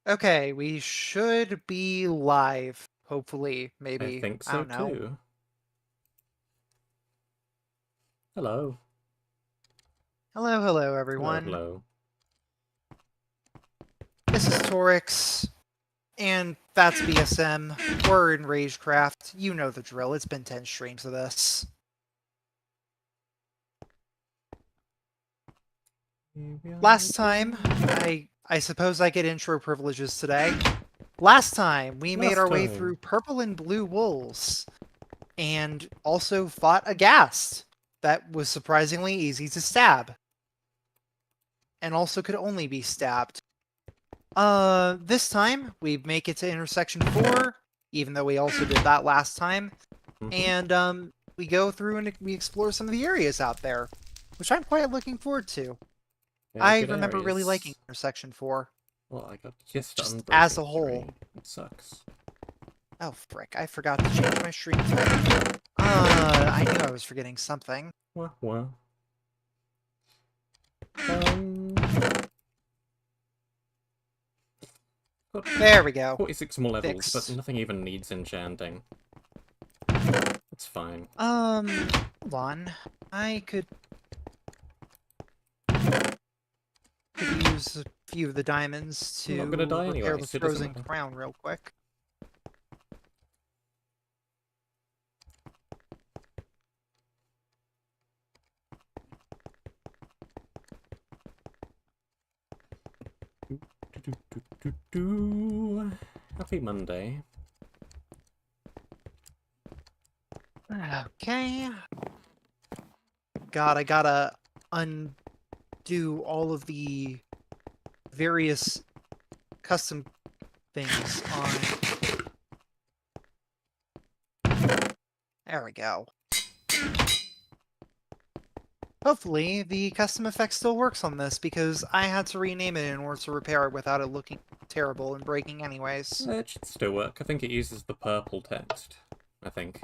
Okay, we should be live. Hopefully, I maybe. think I so don't know. too. Hello. Hello, hello, Hello, everyone. hello. This is Torix, and that's BSM. We're in Ragecraft. You know the drill. It's been 10 streams of this. Last time, I suppose I get intro privileges today. Last time, we made our way through purple and blue wolves, and also fought a ghast that was surprisingly easy to stab, and also could only be stabbed. This time, we make it to intersection 4, even though we also did that last time, and, we go through and we explore some of the areas out there, which I'm quite looking forward to. I remember really liking intersection 4. Well, I got kissed just as a whole. It sucks. Oh, frick, I forgot to change my stream title. I knew I was forgetting something. Well. There we go. 46 more levels, but nothing even needs enchanting. It's fine. Hold on. I could use a few of the diamonds to repair the frozen crown real quick. Happy Monday. Okay. God, I gotta undo all of the various custom things on... There we go. Hopefully, the custom effect still works on this, because I had to rename it in order to repair it without it looking terrible and breaking anyways. It should still work. I think it uses the purple text. I think.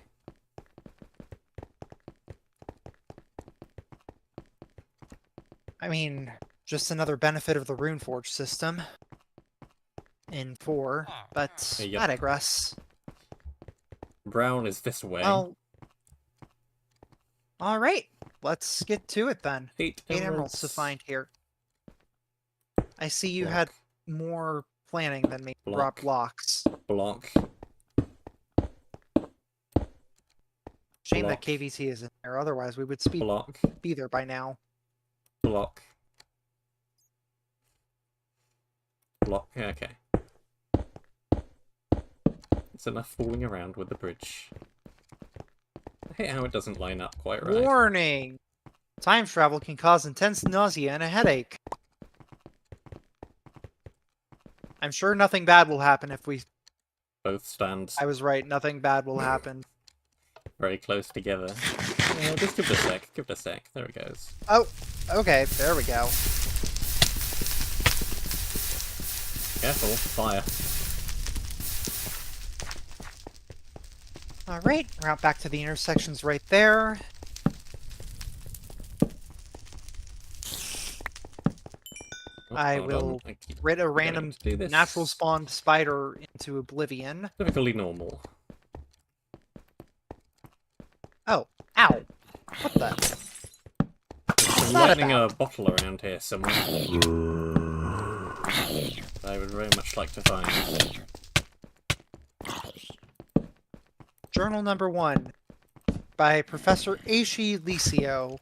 I mean, just another benefit of the Runeforge system in 4, but I digress. Brown is this way. Well, alright, let's get to it then. 8 emeralds to find here. I see you had more planning than me. Drop blocks. Shame that KVT isn't there, otherwise we would be there by now. Okay. It's enough fooling around with the bridge. I hate how it doesn't line up quite right. Warning! Time travel can cause intense nausea and a headache. I'm sure nothing bad will happen if we... both stand. I was right, nothing bad will happen. Very close together. Just give it a sec, give it a sec. There it goes. Oh, okay, there we go. Careful, fire. Alright, route back to the intersections right there. I will rid a random natural spawned spider into oblivion. Typically normal. Oh, ow. What the? I'm lightning a bottle around here somewhere. I would very much like to find. Journal number 1 by Professor Heliceo.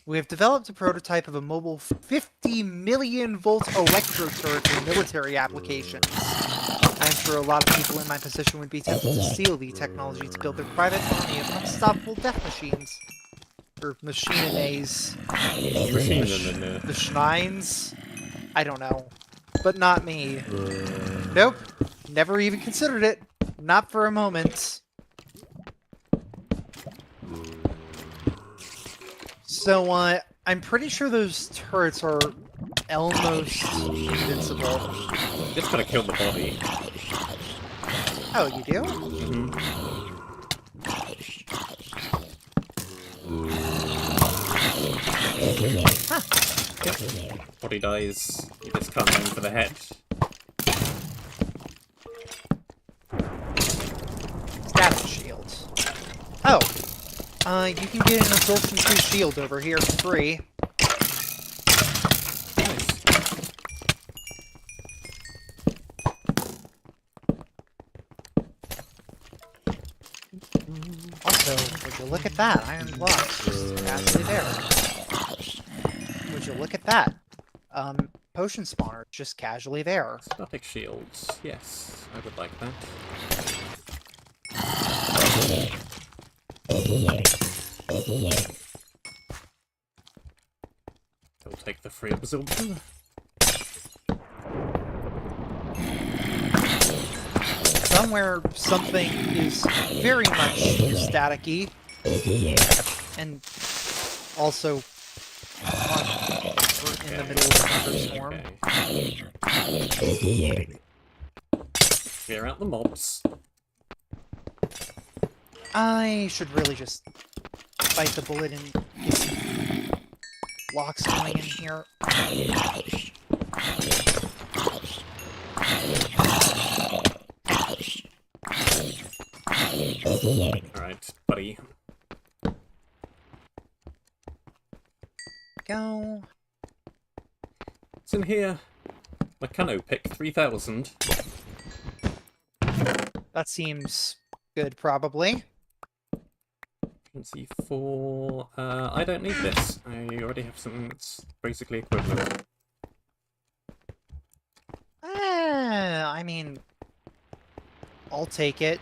We have developed a prototype of a mobile 50 million volt electro turret for military applications. I'm sure a lot of people in my position would be tempted to steal the technology to build their private army of unstoppable death machines. Or machines. The Schnines? I don't know. But not me. Nope. Never even considered it. Not for a moment. So, I'm pretty sure those turrets are almost invincible. Just gotta kill the body. Oh, you do? Mm-hmm. Huh. Yep. Body dies. You just can't aim for the head. Oh, you can get an absorption 2 shield over here for free. Nice. Also, would you look at that? Iron blocks just casually there. Would you look at that? Potion spawner just casually there. Static shields. Yes, I would like that. I'll take the free absorption. Somewhere something is very much staticky, and also in the middle of a thunderstorm. Okay. Clear out the mobs. I should really just bite the bullet and get some blocks going in here. Alright, buddy. Go. It's in here. Meccano pick 3000. That seems good, probably. Efficiency 4. I don't need this. I already have something that's basically equivalent. I mean, I'll take it.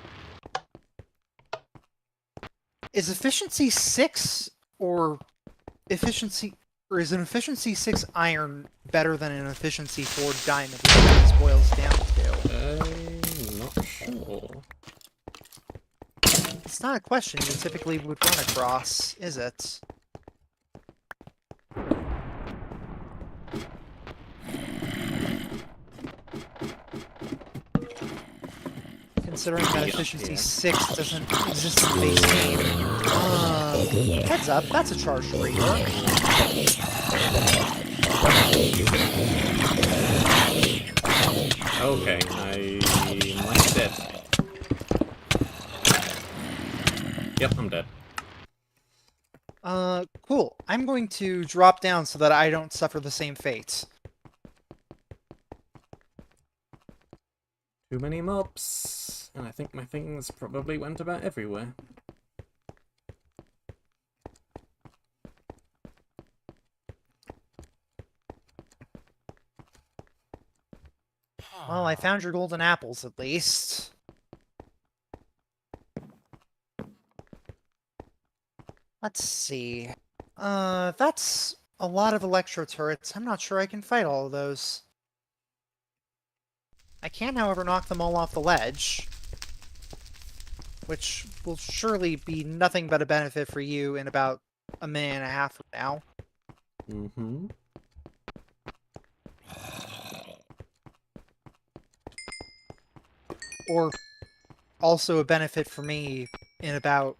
Is efficiency 6 or efficiency, or is an efficiency 6 iron better than an efficiency 4 diamond? What this boils down to? I'm not sure. It's not a question you typically would run across, is it? Considering that efficiency 6 doesn't exist in the base game. Heads up, that's a charged reaper. Okay, I might be dead. Yep, I'm dead. Cool. I'm going to drop down so that I don't suffer the same fate. Too many mobs. And I think my things probably went about everywhere. Well, I found your golden apples, at least. Let's see. That's a lot of electro turrets. I'm not sure I can fight all of those. I can, however, knock them all off the ledge, which will surely be nothing but a benefit for you in about a minute and a half from now. Mm-hmm. Or also a benefit for me in about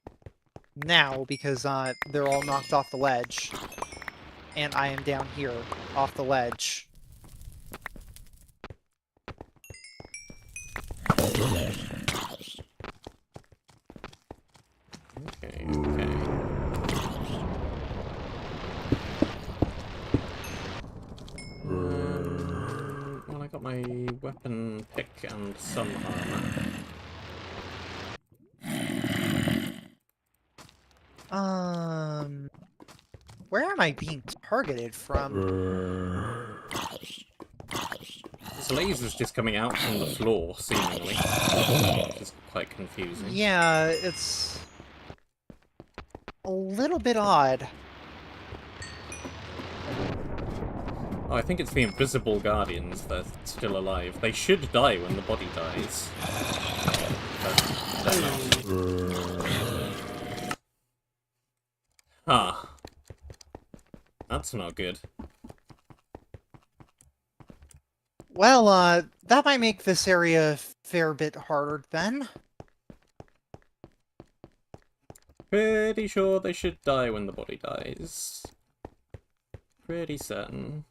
now, because they're all knocked off the ledge, and I am down here off the ledge. Okay, okay. Well, I got my weapon pick and some armor. Where am I being targeted from? This laser's just coming out from the floor, seemingly. Which is quite confusing. Yeah, it's a little bit odd. Oh, I think it's the invisible guardians that are still alive. They should die when the body dies. But they're not. Ah. That's not good. Well, that might make this area a fair bit harder then. Pretty sure they should die when the body dies. Pretty certain.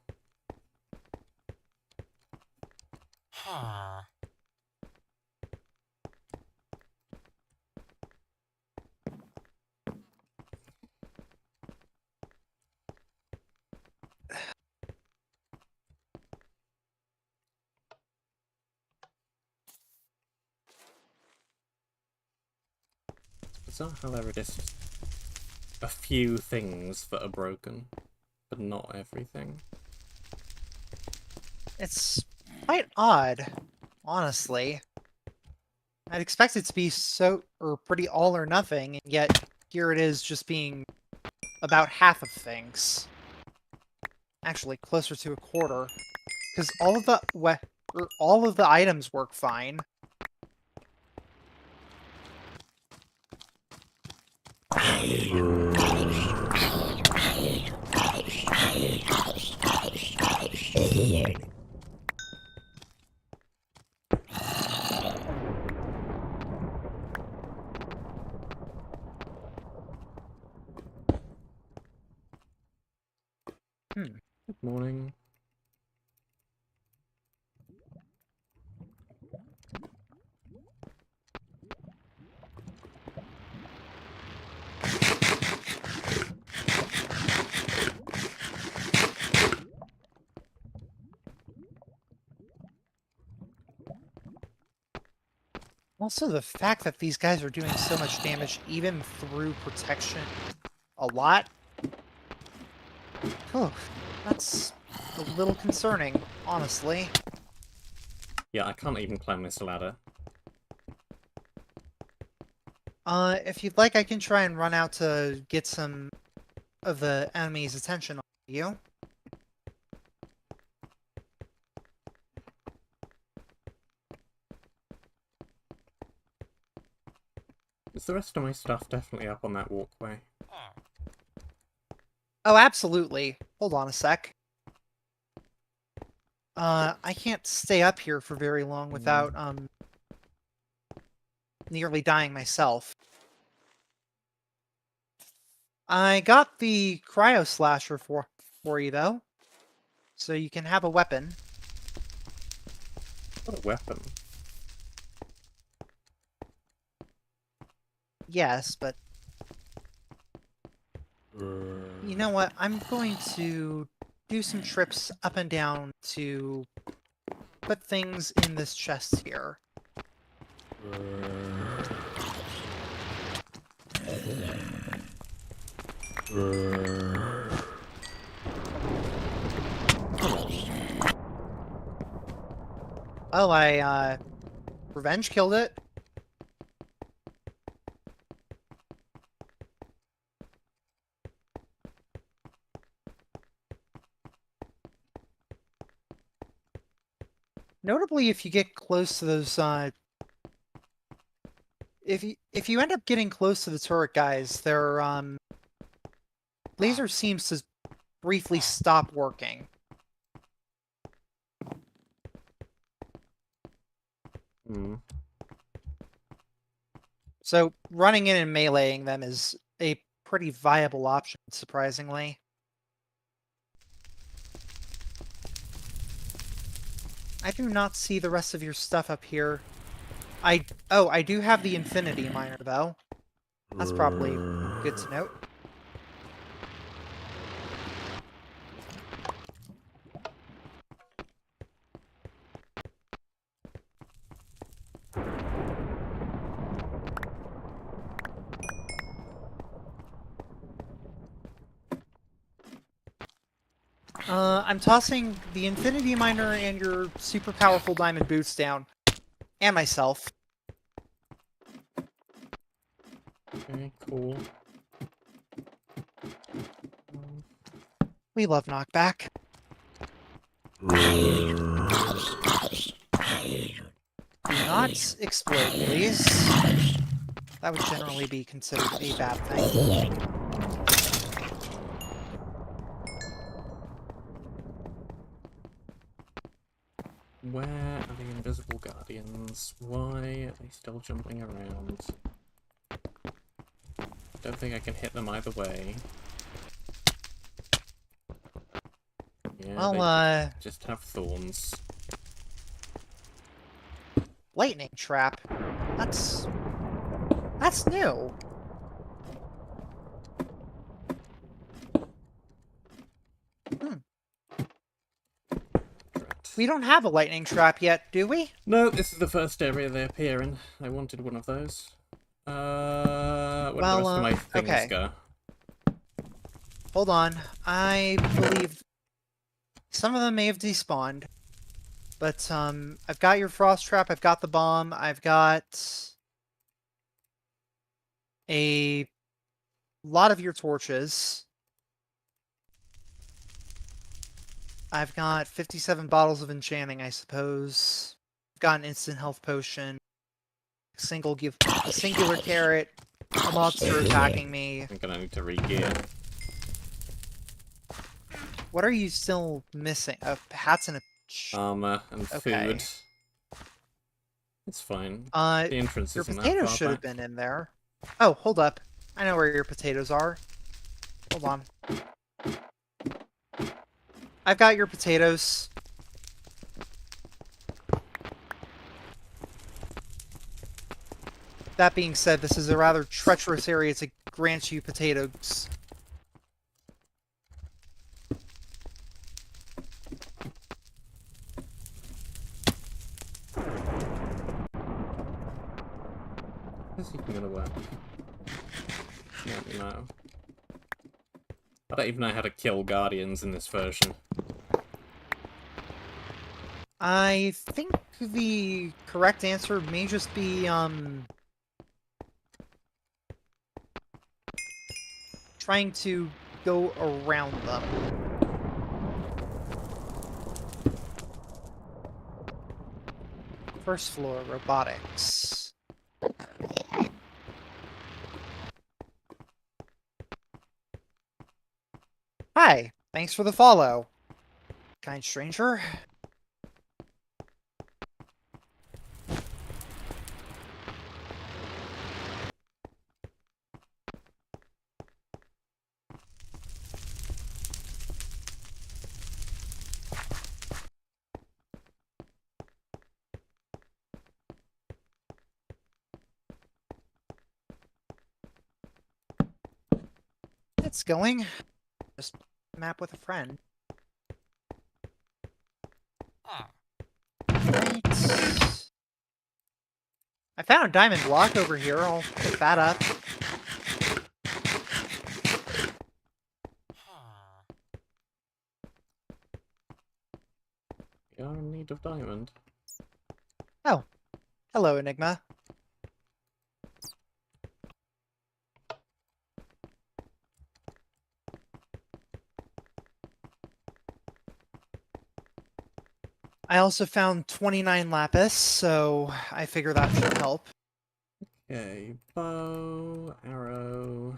bizarre how there are just a few things that are broken, but not everything. It's quite odd, honestly. I'd expect it to be pretty all or nothing, and yet here it is just being about half of things. Actually, closer to a quarter. Because all of the items work fine. Good morning. Also, the fact that these guys are doing so much damage, even through protection, a lot. Oh, that's a little concerning, honestly. Yeah, I can't even climb this ladder. If you'd like, I can try and run out to get some of the enemy's attention on you. Is the rest of my stuff definitely up on that walkway? Oh, absolutely. Hold on a sec. I can't stay up here for very long without, nearly dying myself. I got the cryo slasher for you, though. So you can have a weapon. What a weapon. Yes, but... You know what? I'm going to do some trips up and down to put things in this chest here. Well, I, revenge killed it. Notably, if you get close to those, if you end up getting close to the turret guys, their, laser seems to briefly stop working. Hmm. So, running in and meleeing them is a pretty viable option, surprisingly. I do not see the rest of your stuff up here. I do have the infinity miner, though. That's probably good to note. I'm tossing the infinity miner and your super powerful diamond boots down. And myself. Okay, cool. We love knockback. Do not explode, please. That would generally be considered a bad thing. Where are the invisible guardians? Why are they still jumping around? Don't think I can hit them either way. Yeah, Well, they just have thorns. lightning trap. That's new. We don't have a lightning trap yet, do we? No, this is the first area they appear in. I wanted one of those. Where did the Well, rest of my things okay. go? Hold on. I believe some of them may have despawned. But, I've got your frost trap, I've got the bomb, I've got a lot of your torches. I've got 57 bottles of enchanting, I suppose. I've got an instant health potion. A singular carrot. A monster attacking me. I'm gonna need to re-gear. What are you still missing? Hats and a... Armor and Okay. food. It's fine. Uh, The entrance your isn't that potatoes far should have back. been in there. Oh, hold up. I know where your potatoes are. Hold on. I've got your potatoes. That being said, this is a rather treacherous area to grant you potatoes. Is this even gonna work? Let me know. I don't even know how to kill guardians in this version. I think the correct answer may just be, trying to go around them. First floor, robotics. Hi, thanks for the follow. Kind stranger. It's going. Just map with a friend. Right. I found a diamond block over here. I'll pick that up. We are in need of diamond. Oh, hello, Enigma. I also found 29 lapis, so I figure that should help. Okay, bow, arrow.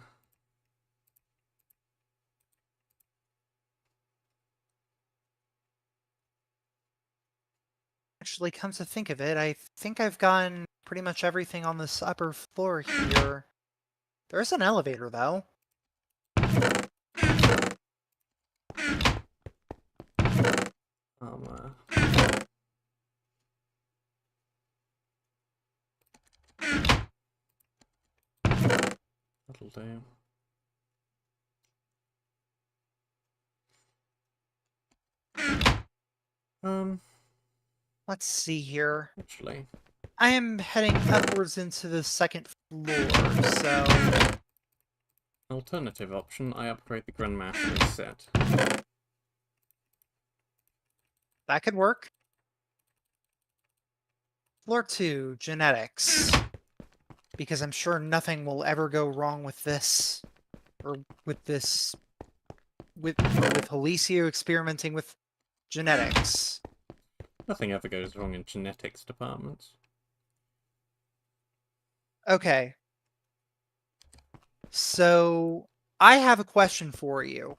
Actually, comes to think of it, I think I've gotten pretty much everything on this upper floor here. There's an elevator, though. Armor. That'll do. Let's see here. Actually, I am heading upwards into the second floor, so... alternative option, I upgrade the Grandmaster instead. that could work. Floor 2, genetics. Because I'm sure nothing will ever go wrong with this. Or with this... with Heliceo experimenting with genetics. Nothing ever goes wrong in genetics departments. Okay. So, I have a question for you.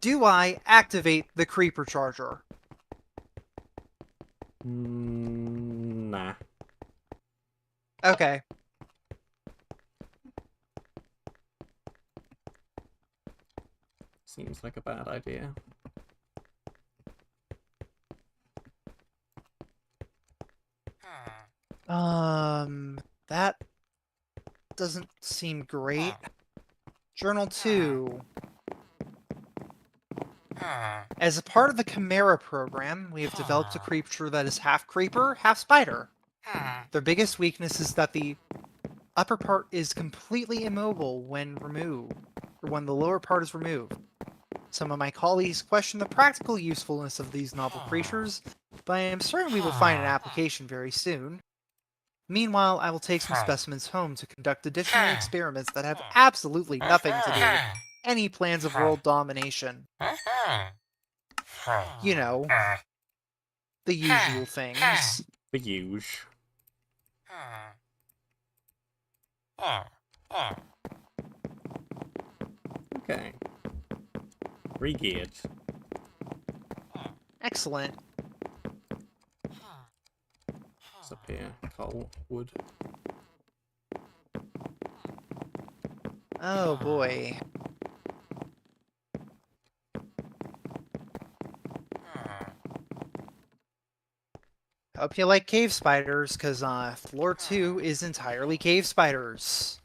Do I activate the creeper charger? Nah. Okay. Seems like a bad idea. That doesn't seem great. Journal 2. As a part of the Chimera program, we have developed a creature that is half creeper, half spider. Their biggest weakness is that the upper part is completely immobile when removed, or when the lower part is removed. Some of my colleagues question the practical usefulness of these novel creatures, but I am certain we will find an application very soon. Meanwhile, I will take some specimens home to conduct additional experiments that have absolutely nothing to do with any plans of world domination. You know, the usual things. The huge. Okay. Re-geared. Excellent. What's up here? Coal, wood. Oh boy. Hope you like cave spiders, because floor 2 is entirely cave spiders.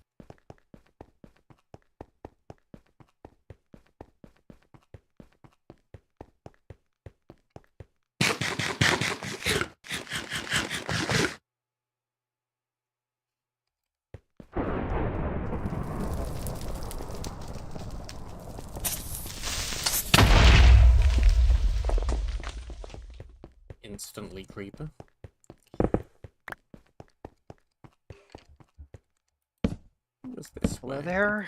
Instantly creeper. What's this Hello way? there.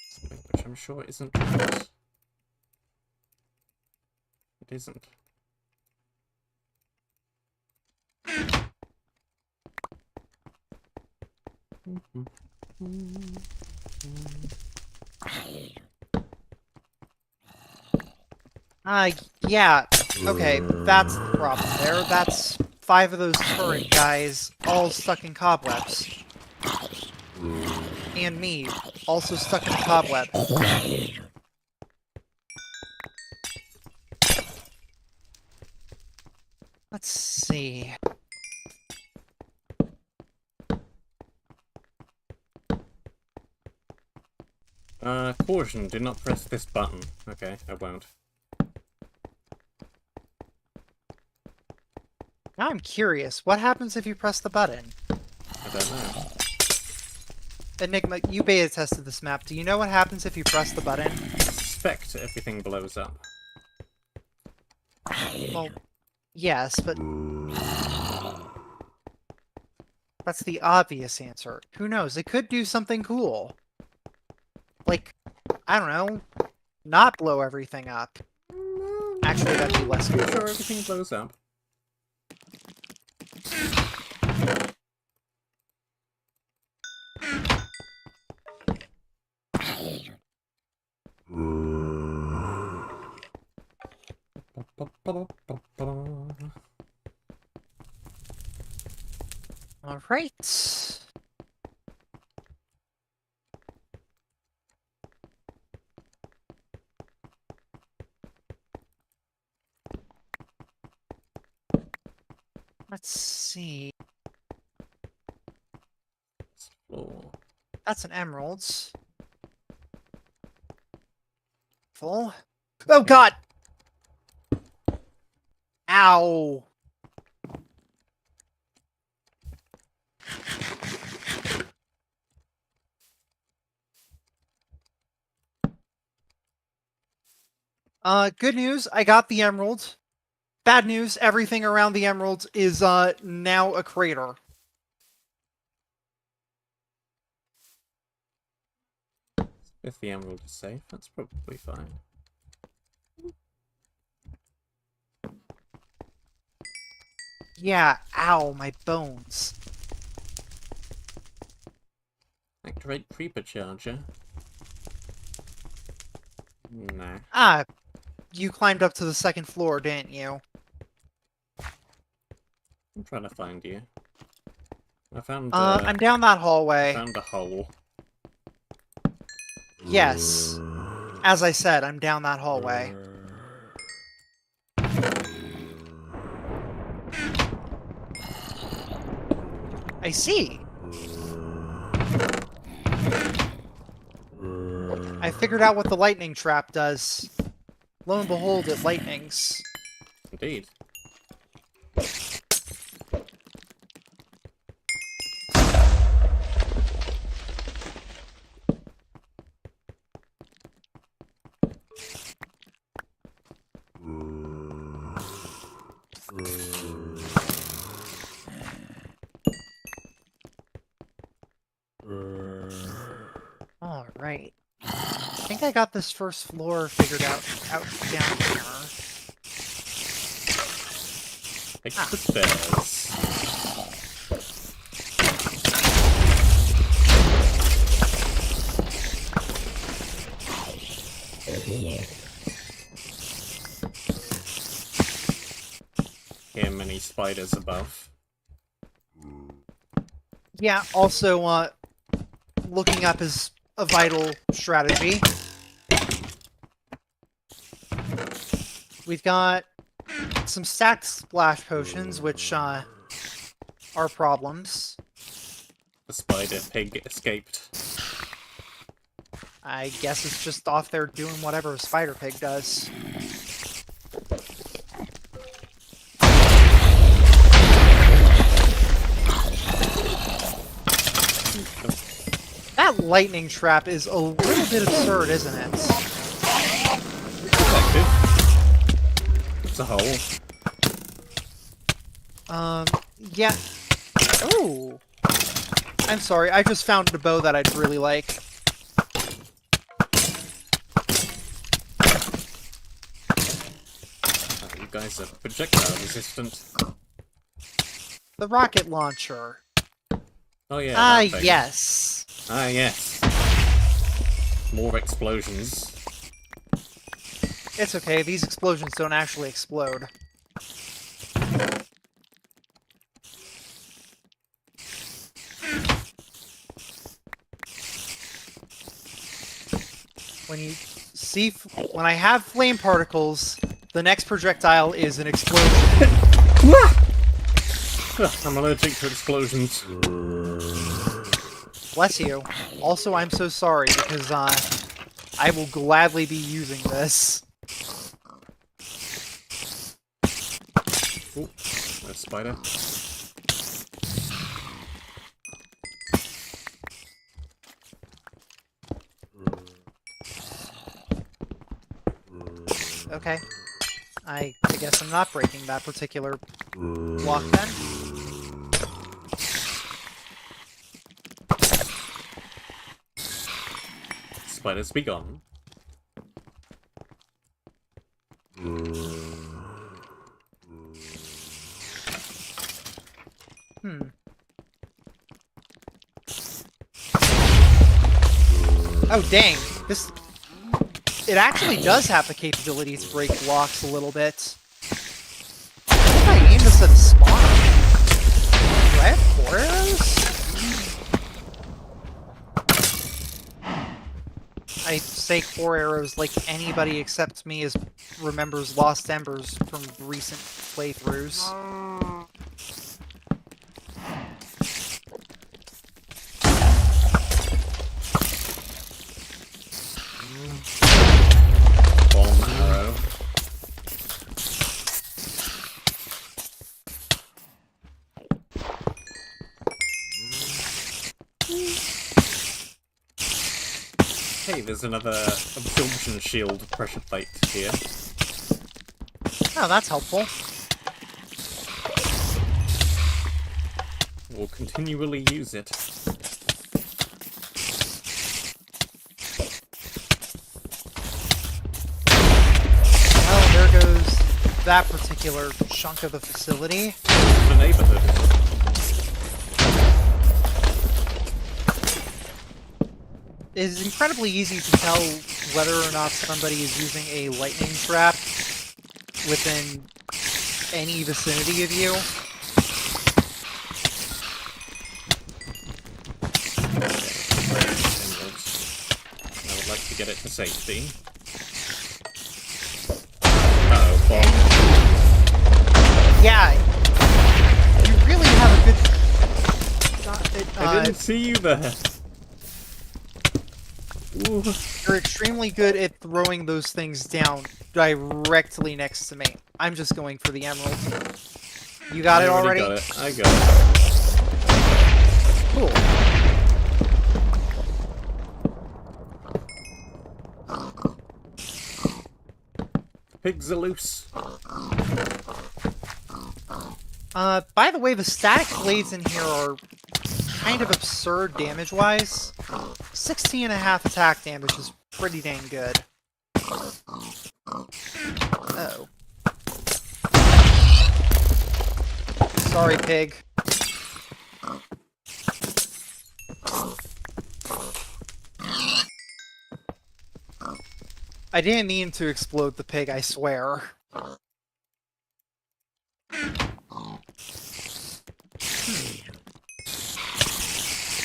Something which I'm sure isn't right. It isn't. Yeah. Okay, that's the problem there. That's 5 of those turret guys, all stuck in cobwebs. And me, also stuck in a cobweb. Let's see. Caution, do not press this button. Okay, I won't. Now I'm curious, what happens if you press the button? I don't know. Enigma, you beta tested this map. Do you know what happens if you press the button? I suspect everything blows up. Well, yes, but that's the obvious answer. Who knows? It could do something cool. Like, I don't know, not blow everything up. Actually, that'd be less cool. Sure, everything blows up. Alright. Let's see. Oh. That's an emerald. Full. Oh god! Ow! Good news, I got the emerald. Bad news, everything around the emerald is, now a crater. If the emerald is safe, that's probably fine. Yeah, ow, my bones. Activate creeper charger. Nah. Ah, you climbed up to the 2nd floor, didn't you? I'm trying to find you. I found. I'm down that hallway. I found a hole. Yes. As I said, I'm down that hallway. I see. I figured out what the lightning trap does. lo and behold, it lightnings. Indeed. Alright. I think I got this first floor figured out down here. Take the stairs. Hear many spiders above. Yeah, also, looking up is a vital strategy. We've got some stacked splash potions, which, are problems. The spider pig escaped. I guess it's just off there doing whatever a spider pig does. That lightning trap is a little bit absurd, isn't it? Effective. It's a hole. Yeah. Oh! I'm sorry, I just found a bow that I'd really like. Oh, you guys are projectile resistant. The rocket launcher. Oh yeah. Ah, that thing. yes. Ah, yes. More explosions. It's okay, these explosions don't actually explode. When I have flame particles, the next projectile is an explosion. I'm allergic to explosions. Bless you. Also, I'm so sorry, because, I will gladly be using this. Ooh, a spider. Okay. I guess I'm not breaking that particular block then. Spiders be gone. Oh, dang. It actually does have the capability to break blocks a little bit. I think I aimed this at a spawn. Do I have 4 arrows? I say 4 arrows like anybody except me remembers Lost Embers from recent playthroughs. Bomb arrow. Hey, there's another absorption shield pressure plate here. Oh, that's helpful. We'll continually use it. Well, there goes that particular chunk of the facility. The neighborhood. It is incredibly easy to tell whether or not somebody is using a lightning trap within any vicinity of you. I would like to get it to safety. Uh-oh, bomb. Yeah, you really have a good... I didn't see you there. Ooh. You're extremely good at throwing those things down, directly next to me. I'm just going for the emerald. You got it already? Got it. I got it. Cool. Pigs are loose. By the way, the static blades in here are kind of absurd damage-wise. 16.5 attack damage is pretty dang good. Oh. Sorry, pig. I didn't mean to explode the pig, I swear.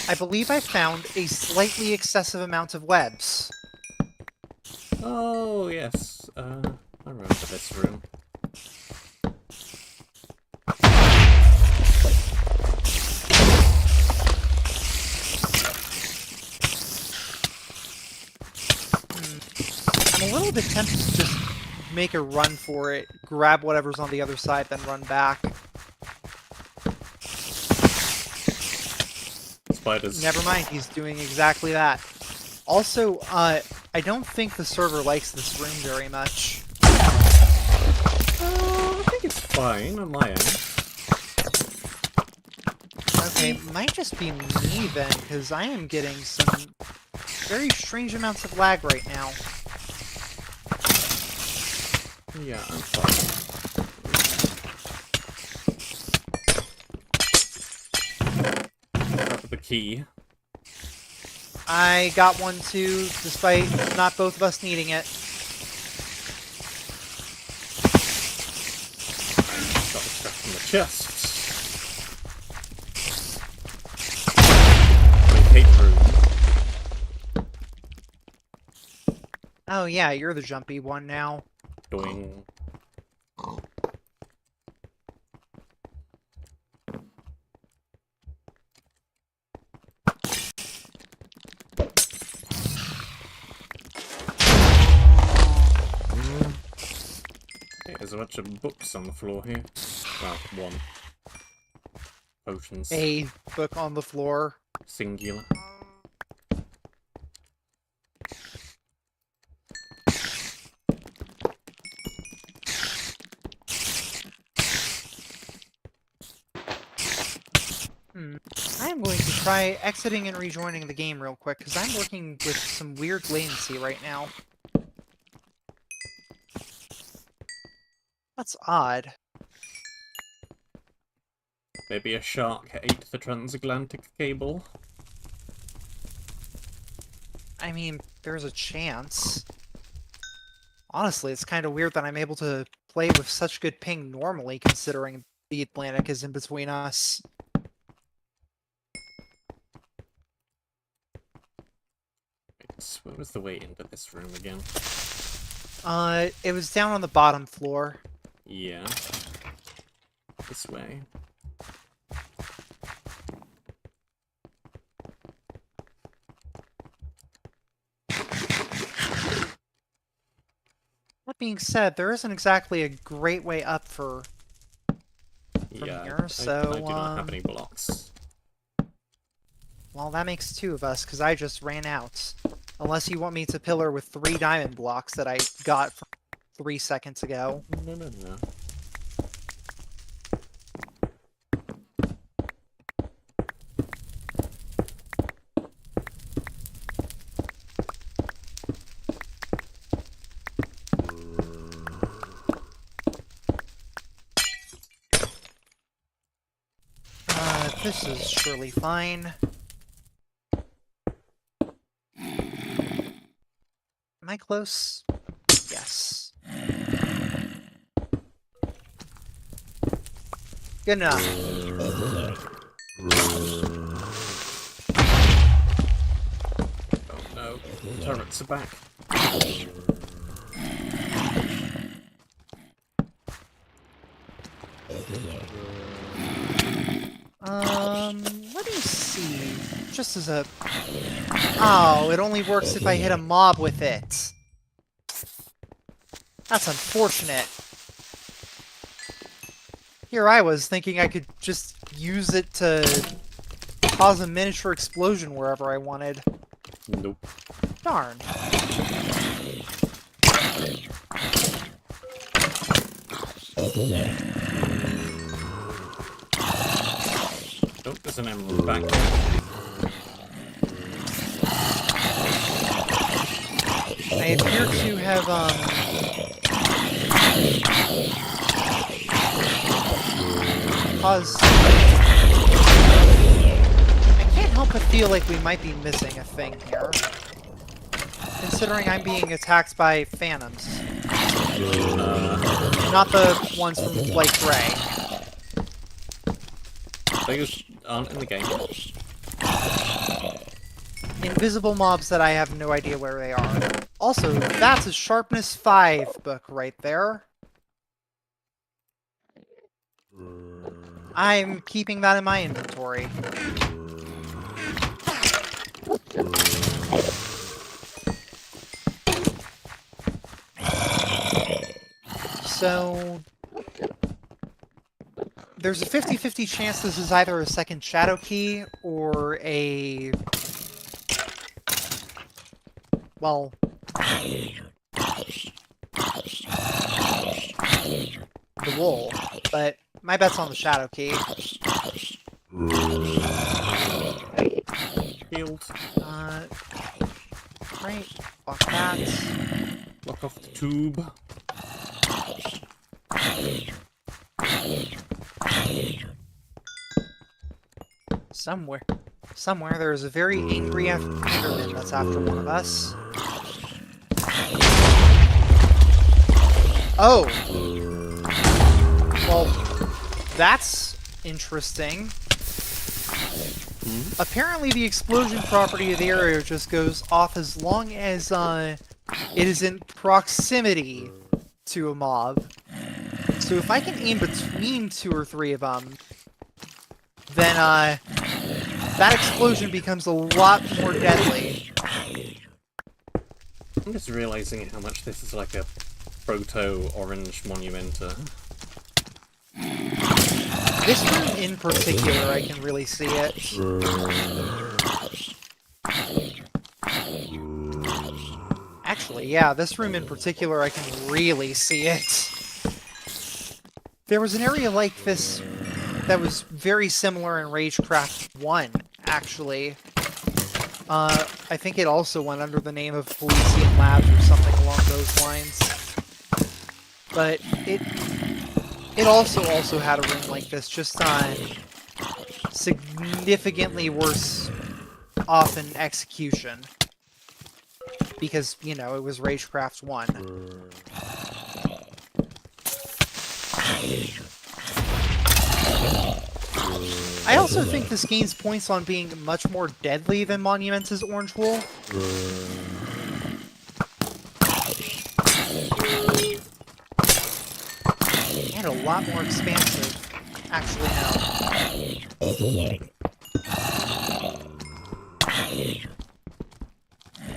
I believe I found a slightly excessive amount of webs. Oh, yes. I remember this room. I'm a little bit tempted to just make a run for it, grab whatever's on the other side, then run back. Spiders. Never mind, he's doing exactly that. Also, I don't think the server likes this room very much. I think it's fine on my end. Okay, might just be me then, because I am getting some very strange amounts of lag right now. Yeah, I'm fine. Got the key. I got one too, despite not both of us needing it. Got the stuff from the chest. Hate room. Oh yeah, you're the jumpy one now. Doing. There's a bunch of books on the floor here. Well, one. Potions. A book on the floor. Singular. I'm going to try exiting and rejoining the game real quick, because I'm working with some weird latency right now. That's odd. Maybe a shark ate the transatlantic cable. I mean, there's a chance. Honestly, it's kind of weird that I'm able to play with such good ping normally, considering the Atlantic is in between us. Where was the way into this room again? It was down on the bottom floor. Yeah. This way. That being said, there isn't exactly a great way up from Yeah, here, so, I do not have any blocks. Well, that makes two of us, because I just ran out. Unless you want me to pillar with 3 diamond blocks that I got from 3 seconds ago. No. This is surely fine. Am I close? Yes. Good enough. Oh no, turrets are back. Let me see. Just as a... Oh, it only works if I hit a mob with it. That's unfortunate. Here I was thinking I could just use it to cause a miniature explosion wherever I wanted. Nope. Darn. Oh, there's an emerald back there. I appear to have, caused... I can't help but feel like we might be missing a thing here. Considering I'm being attacked by phantoms. Not the ones from Light Gray. Those aren't in the game. Invisible mobs that I have no idea where they are. Also, that's a Sharpness 5 book right there. I'm keeping that in my inventory. So... there's a 50-50 chance this is either a second shadow key or a... well... the wool, but my bet's on the shadow key. Healed. Right, fuck that. Lock off the tube. Somewhere there's a very angry Enderman that's after one of us. Oh! Well, that's interesting. Apparently the explosion property of the area just goes off as long as it is in proximity to a mob. So if I can aim between 2 or 3 of them, then that explosion becomes a lot more deadly. I'm just realizing how much this is like a proto-orange monumenta. This room in particular, I can really see it. Actually, yeah, this room in particular, I can really see it. There was an area like this that was very similar in Ragecraft 1, actually. I think it also went under the name of Heliceo Labs or something along those lines. But it also had a room like this, just on significantly worse off in execution. Because, you know, it was Ragecraft 1. I also think this gains points on being much more deadly than Monumenta's Orange Wool. And a lot more expansive. Actually, no.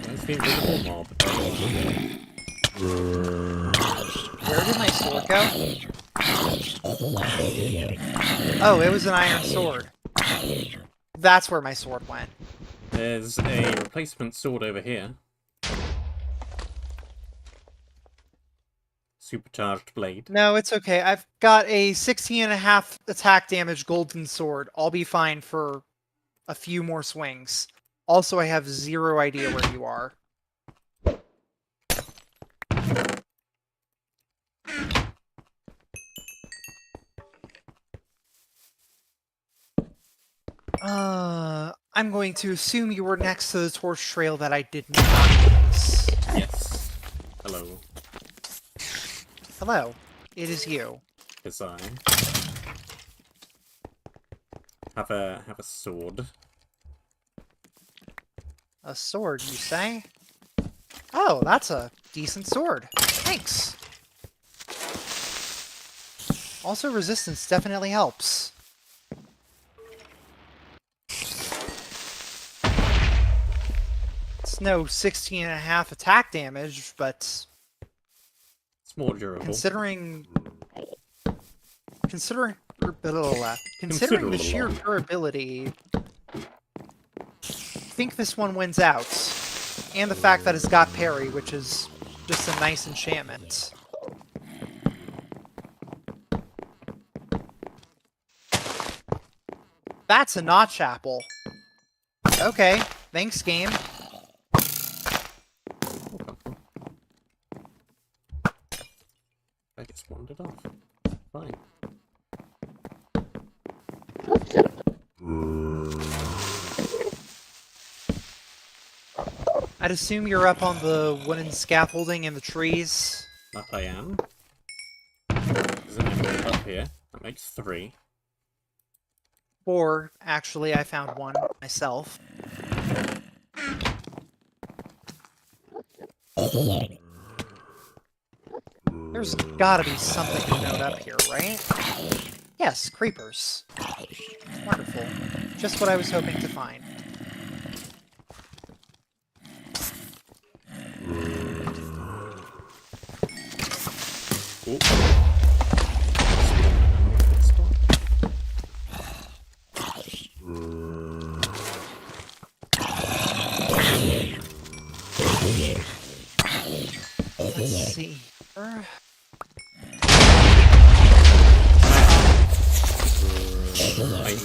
That's the invisible mob. Where did my sword go? Oh, it was an iron sword. That's where my sword went. There's a replacement sword over here. Supercharged blade. No, it's okay. I've got a 16.5 attack damage golden sword. I'll be fine for a few more swings. Also, I have zero idea where you are. I'm going to assume you were next to the torch trail that I did not use. Yes. Hello. Hello. It is you. Yes, I have a sword. A sword, you say? Oh, that's a decent sword. Thanks. Also, resistance definitely helps. It's no 16.5 attack damage, but... It's It's more durable. Considering the sheer durability, I think this one wins out. And the fact that it's got parry, which is just a nice enchantment. That's a notch apple. Okay, thanks, game. I just wandered off. Fine. I'd assume you're up on the wooden scaffolding in the trees. That I am. There's an emerald up here. That makes 3. 4, actually, I found one myself. There's gotta be something to note up here, right? Yes, creepers. Wonderful. Just what I was hoping to find. Ooh. Let's see. I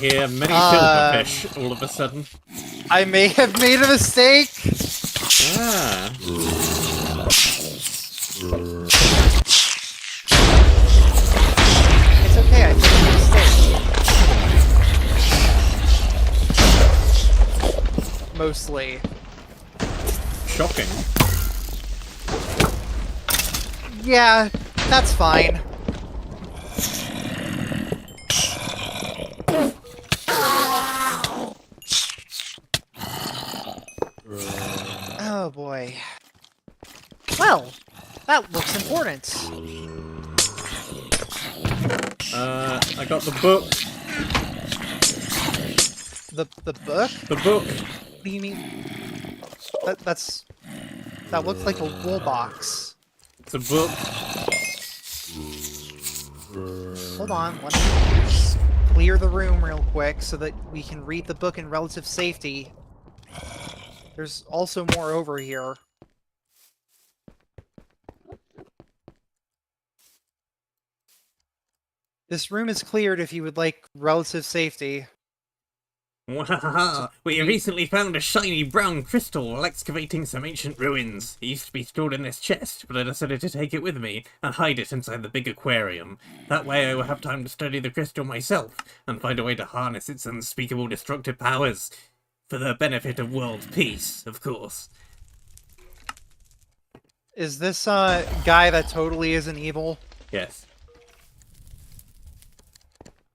hear many silverfish all of a sudden. I may have made a mistake! Ah. It's okay, I made a mistake. Mostly. Shocking. Yeah, that's fine. Oh boy. Well, that looks important. I got the book. The book? The book. What do you mean? That looks like a wool box. It's a book. Hold on, let me just clear the room real quick so that we can read the book in relative safety. There's also more over here. This room is cleared if you would like relative safety. Wahaha! We recently found a shiny brown crystal while excavating some ancient ruins. It used to be stored in this chest, but I decided to take it with me and hide it inside the big aquarium. That way I will have time to study the crystal myself and find a way to harness its unspeakable destructive powers. For the benefit of world peace, of course. Is this guy that totally isn't evil? Yes.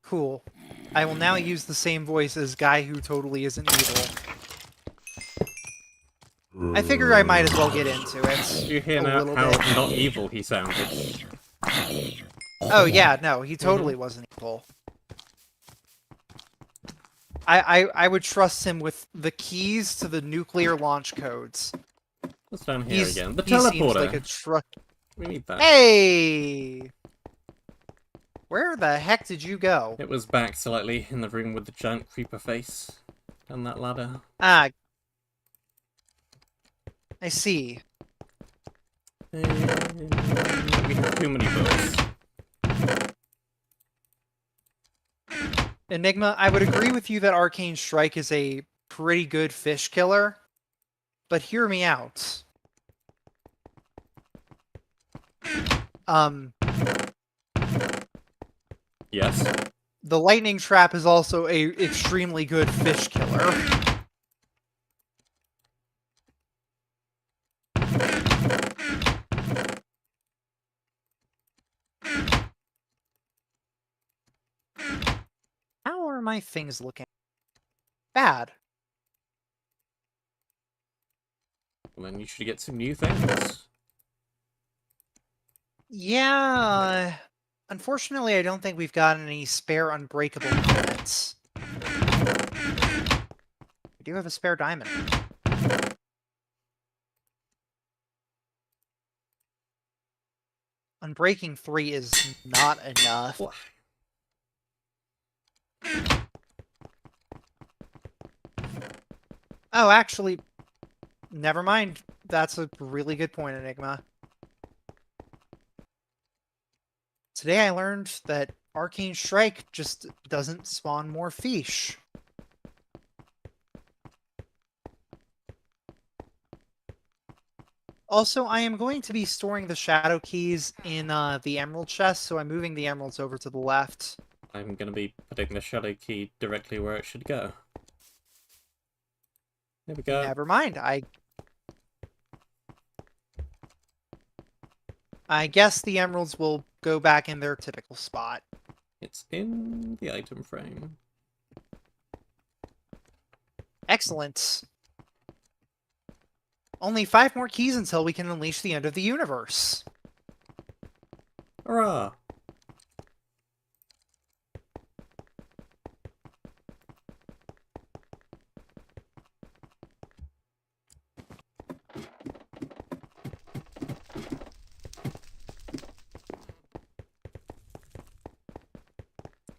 Cool. I will now use the same voice as guy who totally isn't evil. I figure I might as well get into it. You hear now how not evil he sounded. Oh yeah, no, he totally wasn't evil. I would trust him with the keys to the nuclear launch codes. What's down here again? The he seems teleporter. like a truck. We need that. Hey! Where the heck did you go? It was back slightly in the room with the giant creeper face. Down that ladder. Ah. I see. We have too many books. Enigma, I would agree with you that Arcane Strike is a pretty good fish killer, but hear me out. Yes. The lightning trap is also a extremely good fish killer. How are my things looking? Bad. Well, then you should get some new things. Yeah. Unfortunately, I don't think we've got any spare unbreakable diamonds. We do have a spare diamond. Unbreaking 3 is not enough. What? Oh, actually, never mind. That's a really good point, Enigma. Today I learned that Arcane Strike just doesn't spawn more fish. Also, I am going to be storing the shadow keys in the emerald chest, so I'm moving the emeralds over to the left. I'm going to be putting the shadow key directly where it should go. There we go. Never mind. I guess the emeralds will go back in their typical spot. It's in the item frame. Excellent. Only 5 more keys until we can unleash the end of the universe. Hurrah!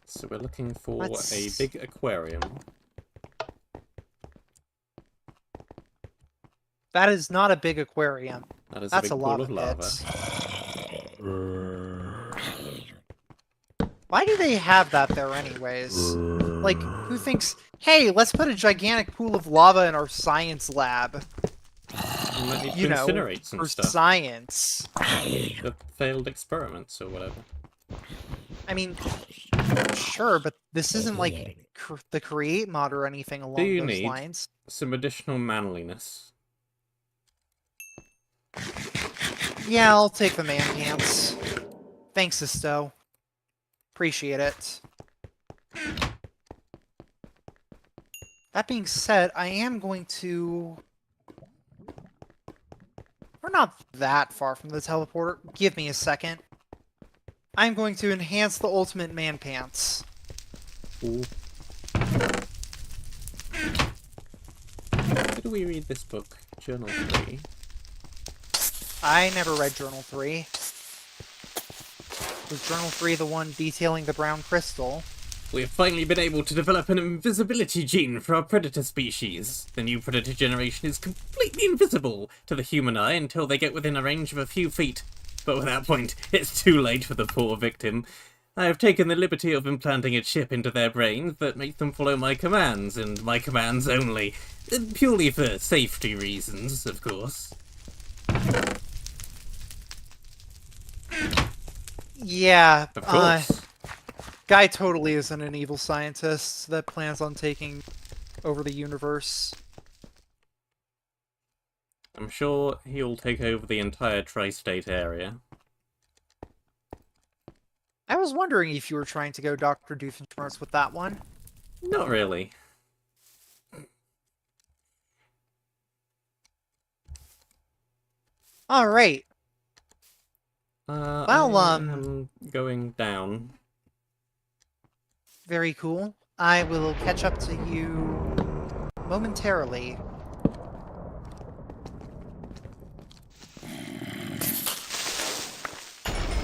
So we're looking for a big aquarium. That is not a big aquarium. That is That's a big a pool of lava. Why do they have that there anyways? Like, who thinks, hey, let's put a gigantic pool of lava in our science lab? You might need to You know, incinerate some for stuff. science. The failed experiments or whatever. I mean, sure, but this isn't like the create mod or anything along you those need lines. some additional manliness? Yeah, I'll take the man pants. Thanks, Sisto. Appreciate it. That being said, I am going to... We're not that far from the teleporter. Give me a second. I'm going to enhance the ultimate man pants. Ooh. Where do we read this book? Journal 3. I never read Journal 3. Was Journal 3 the one detailing the brown crystal? We have finally been able to develop an invisibility gene for our predator species. The new predator generation is completely invisible to the human eye until they get within a range of a few feet. But at that point, it's too late for the poor victim. I have taken the liberty of implanting a chip into their brains that makes them follow my commands, and my commands only. Purely for safety reasons, of course. Yeah, Of course. Guy totally isn't an evil scientist that plans on taking over the universe. I'm sure he'll take over the entire tri-state area. I was wondering if you were trying to go Dr. Doofenshmirtz with that one. Not really. Alright. Well, I'm going down. Very cool. I will catch up to you momentarily.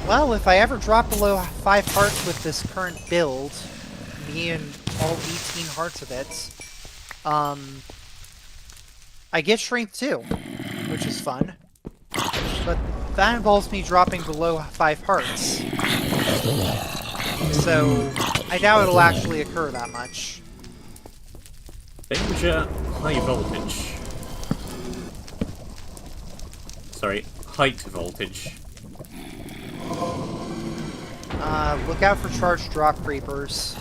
Well, if I ever drop below 5 hearts with this current build, me and all 18 hearts of it, I get strength too, which is fun. But that involves me dropping below 5 hearts. So, I doubt it'll actually occur that much. Danger, high voltage. Sorry, height voltage. Look out for charged drop creepers.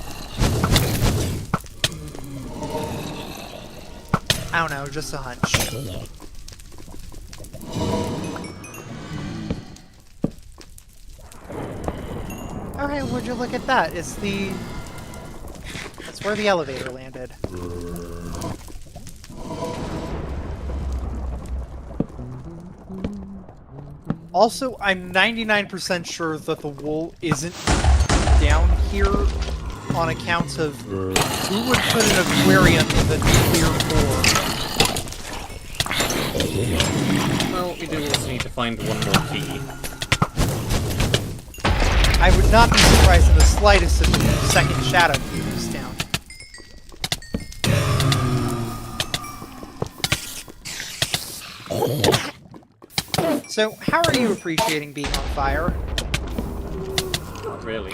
I don't know, just a hunch. Alright, would you look at that? It's the... That's where the elevator landed. Also, I'm 99% sure that the wool isn't down here on account of who would put an aquarium in the nuclear core. Well, we do also need to find one more key. I would not be surprised in the slightest if the second shadow cube is down. So, how are you appreciating being on fire? Not really.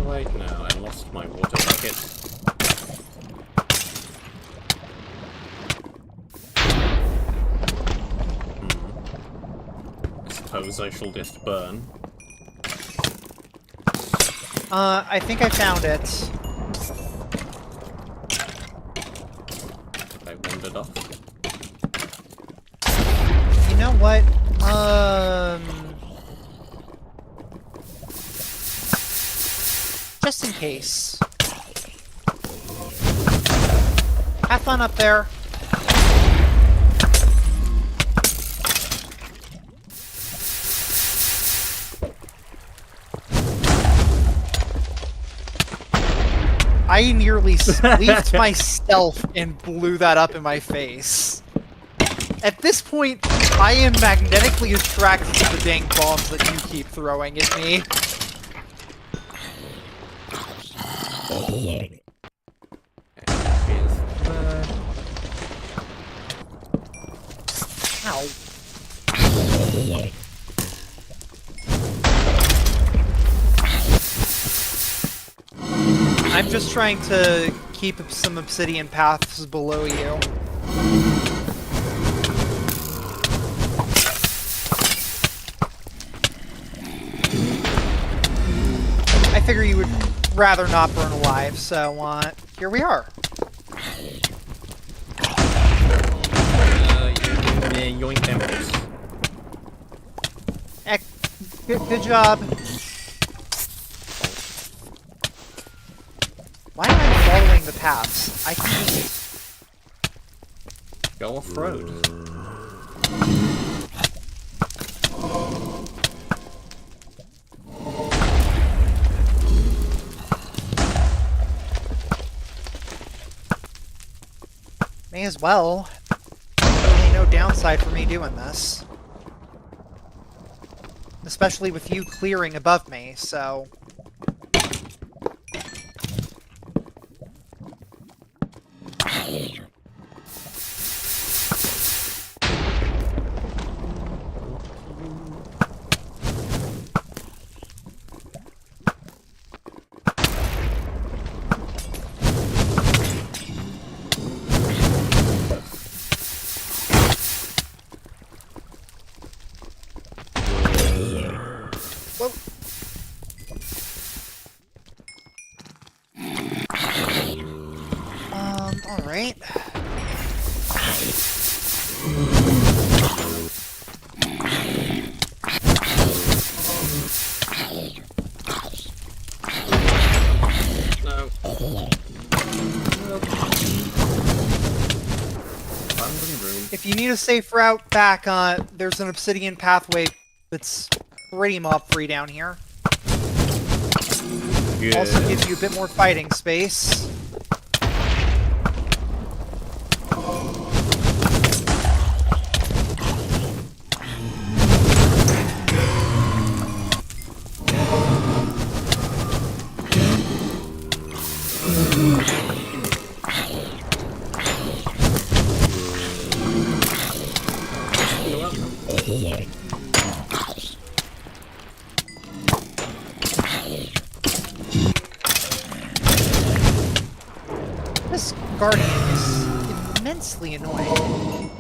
Wait, no, I lost my water bucket. I suppose I shall just burn. I think I found it. I wandered off. You know what? Just in case. Have fun up there. I nearly leafed myself and blew that up in my face. At this point, I am magnetically attracted to the dang bombs that you keep throwing at me. Ow. I'm just trying to keep some obsidian paths below you. I figure you would rather not burn alive, so here we are. Yoink temples. Good job. Why am I following the paths? I can just go off-road. May as well. Really no downside for me doing this. Especially with you clearing above me, so... Well, alright. No. If you need a safe route back, there's an obsidian pathway that's pretty mob-free down here. Good. Also gives you a bit more fighting space. This guardian is immensely annoying.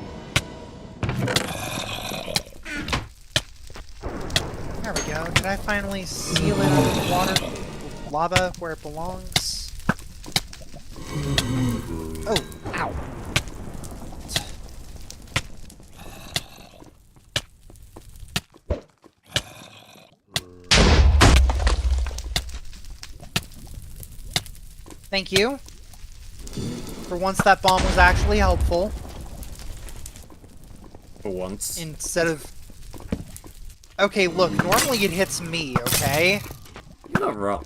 There we go. Did I finally seal it under the water? Lava where it belongs? Oh, ow. Thank you. For once, that bomb was actually helpful. For once. Instead of... Okay, look, normally it hits me, okay? You're not wrong.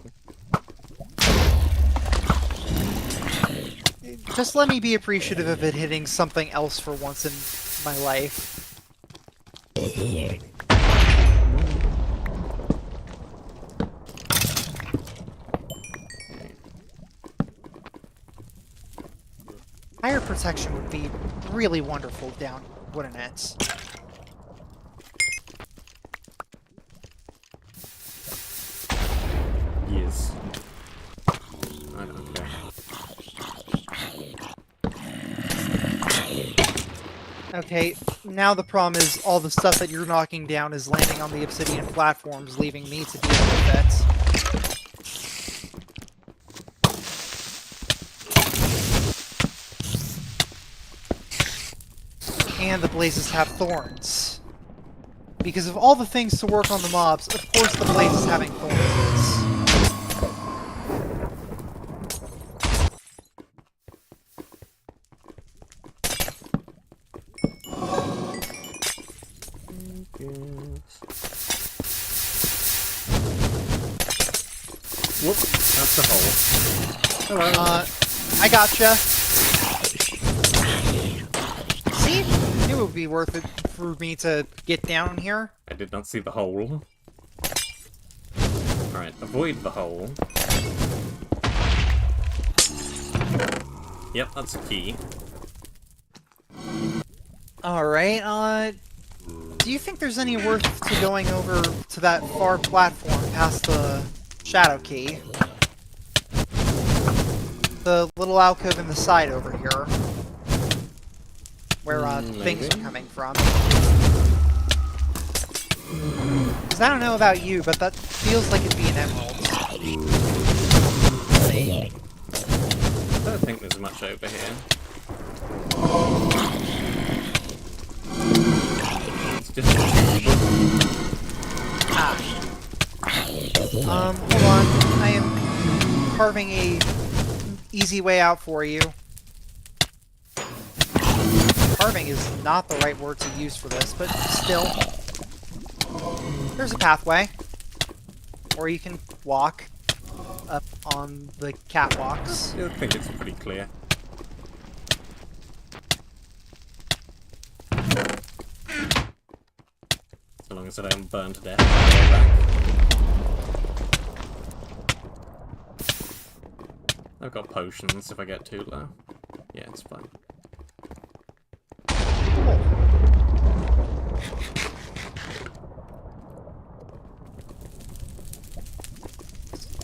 just let me be appreciative of it hitting something else for once in my life. Fire protection would be really wonderful down, wouldn't it? Yes. I don't care. Okay, now the problem is all the stuff that you're knocking down is landing on the obsidian platforms, leaving me to deal with it. And the blazes have thorns. Because of all the things to work on the mobs, of course the blaze is having thorns. Whoop, that's the hole. Hello. I gotcha. See? It would be worth it for me to get down here. I did not see the hole. Alright, avoid the hole. Yep, that's a key. Alright, do you think there's any worth to going over to that far platform past the shadow key? The little alcove in the side over here. Where, things are coming from. Because I don't know about you, but that feels like it'd be an emerald. I don't think there's much over here. It's just hold on. I am carving a easy way out for you. Carving is not the right word to use for this, but still. There's a pathway. Or you can walk up on the catwalks. I think it's pretty clear. So long as I don't burn to death. I've got potions if I get too low. Yeah, it's fine.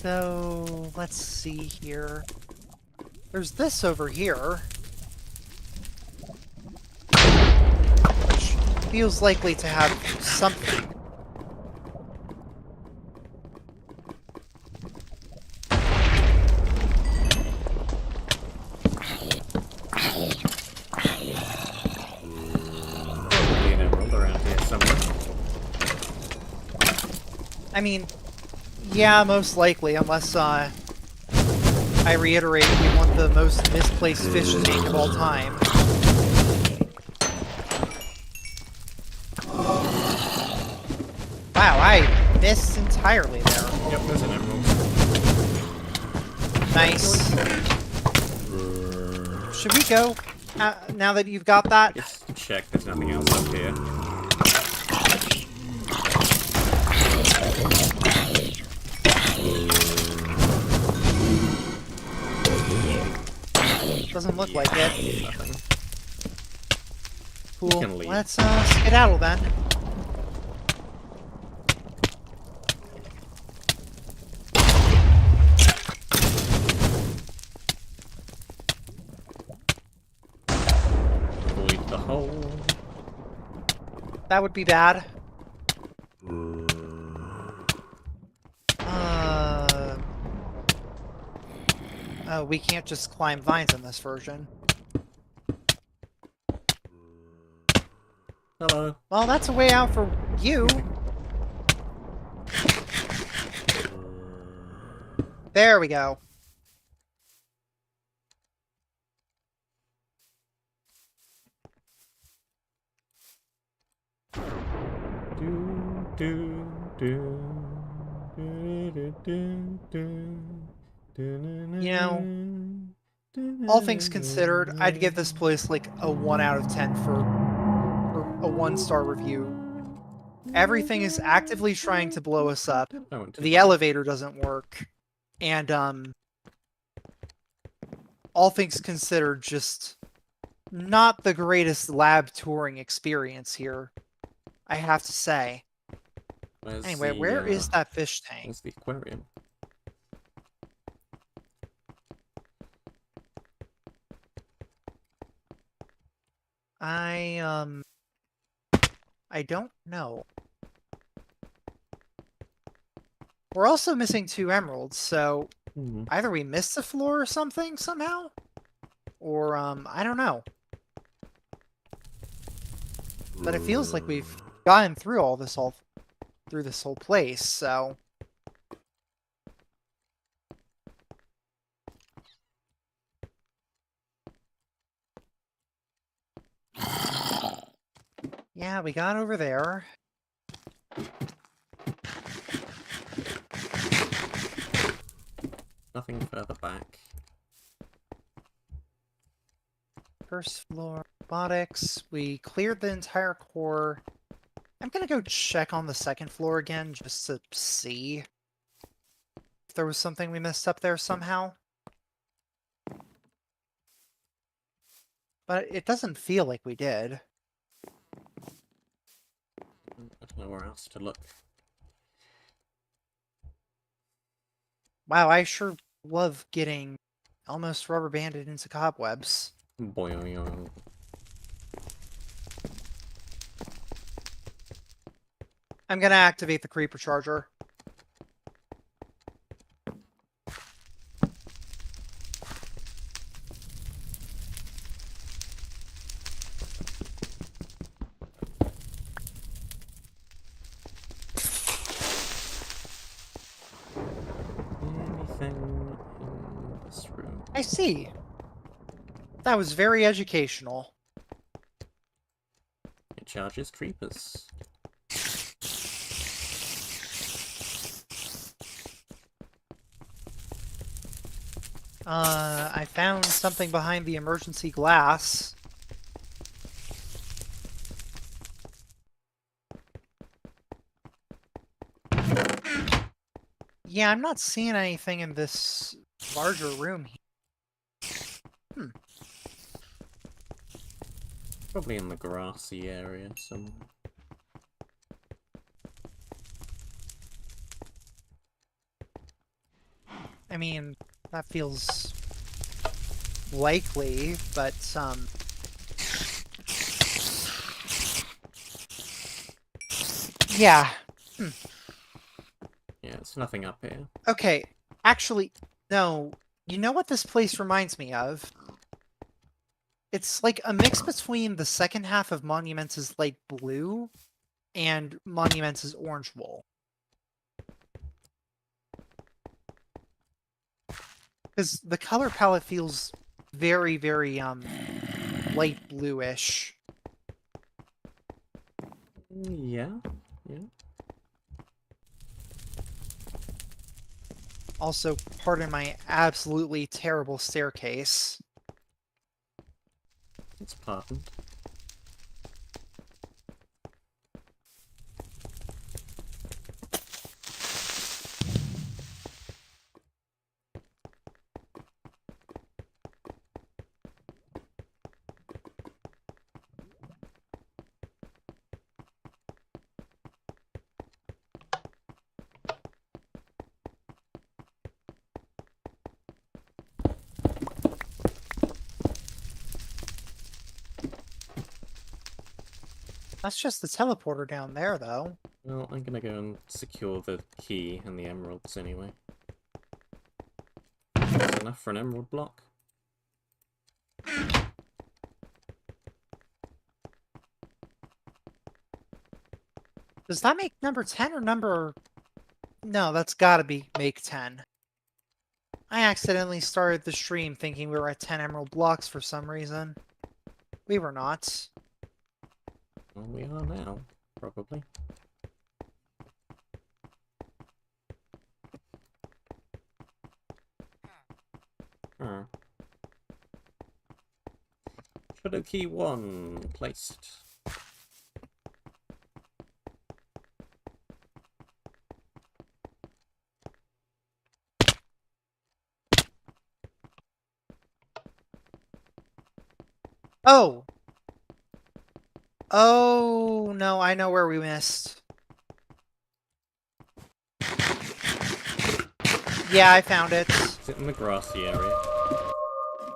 So, let's see here. There's this over here. Which feels likely to have something. Probably an emerald around here somewhere. I mean, yeah, most likely, unless, I reiterate, we want the most misplaced fish tank of all time. Wow, I missed entirely there. Yep, there's an emerald. Nice. Should we go, now that you've got that? Just to check there's nothing else up here. Doesn't look like it. Nothing. Cool. can leave. Let's, skedaddle then. Avoid the hole. That would be bad. Oh, we can't just climb vines in this version. Hello. Well, that's a way out for you. There we go. You know, all things considered, I'd give this place like a 1 out of 10 for a 1-star review. Everything is actively trying to blow us up. The elevator doesn't work. And, all things considered, just not the greatest lab touring experience here, I have to say. Anyway, where is that fish tank? Where's the aquarium? I don't know. We're also missing 2 emeralds, so either we missed the floor or something somehow, or I don't know. But it feels like we've gotten through through this whole place, so yeah, we got over there. Nothing further back. First floor robotics. We cleared the entire core. I'm gonna go check on the second floor again just to see if there was something we missed up there somehow. But it doesn't feel like we did. I don't know where else to look. Wow, I sure love getting almost rubber banded into cobwebs. Boing. I'm gonna activate the creeper charger. Anything in this room? I see. That was very educational. It charges creepers. I found something behind the emergency glass. Yeah, I'm not seeing anything in this larger room here. Probably in the grassy area somewhere. I mean, that feels likely, but, yeah. Yeah, it's nothing up here. Okay, actually, no. You know what this place reminds me of? It's like a mix between the second half of Monument's light blue and Monument's orange wool. Because the color palette feels very, very, light bluish. Yeah. Also, pardon my absolutely terrible staircase. It's pardoned. That's just the teleporter down there, though. Well, I'm gonna go and secure the key and the emeralds anyway. That's enough for an emerald block. Does that make number 10 or number... No, that's gotta be make 10. I accidentally started the stream thinking we were at 10 emerald blocks for some reason. We were not. Well, we are now, probably. Shadow key 1 placed. Oh! Oh, no, I know where we missed. Yeah, I found it. Is it in the grassy area?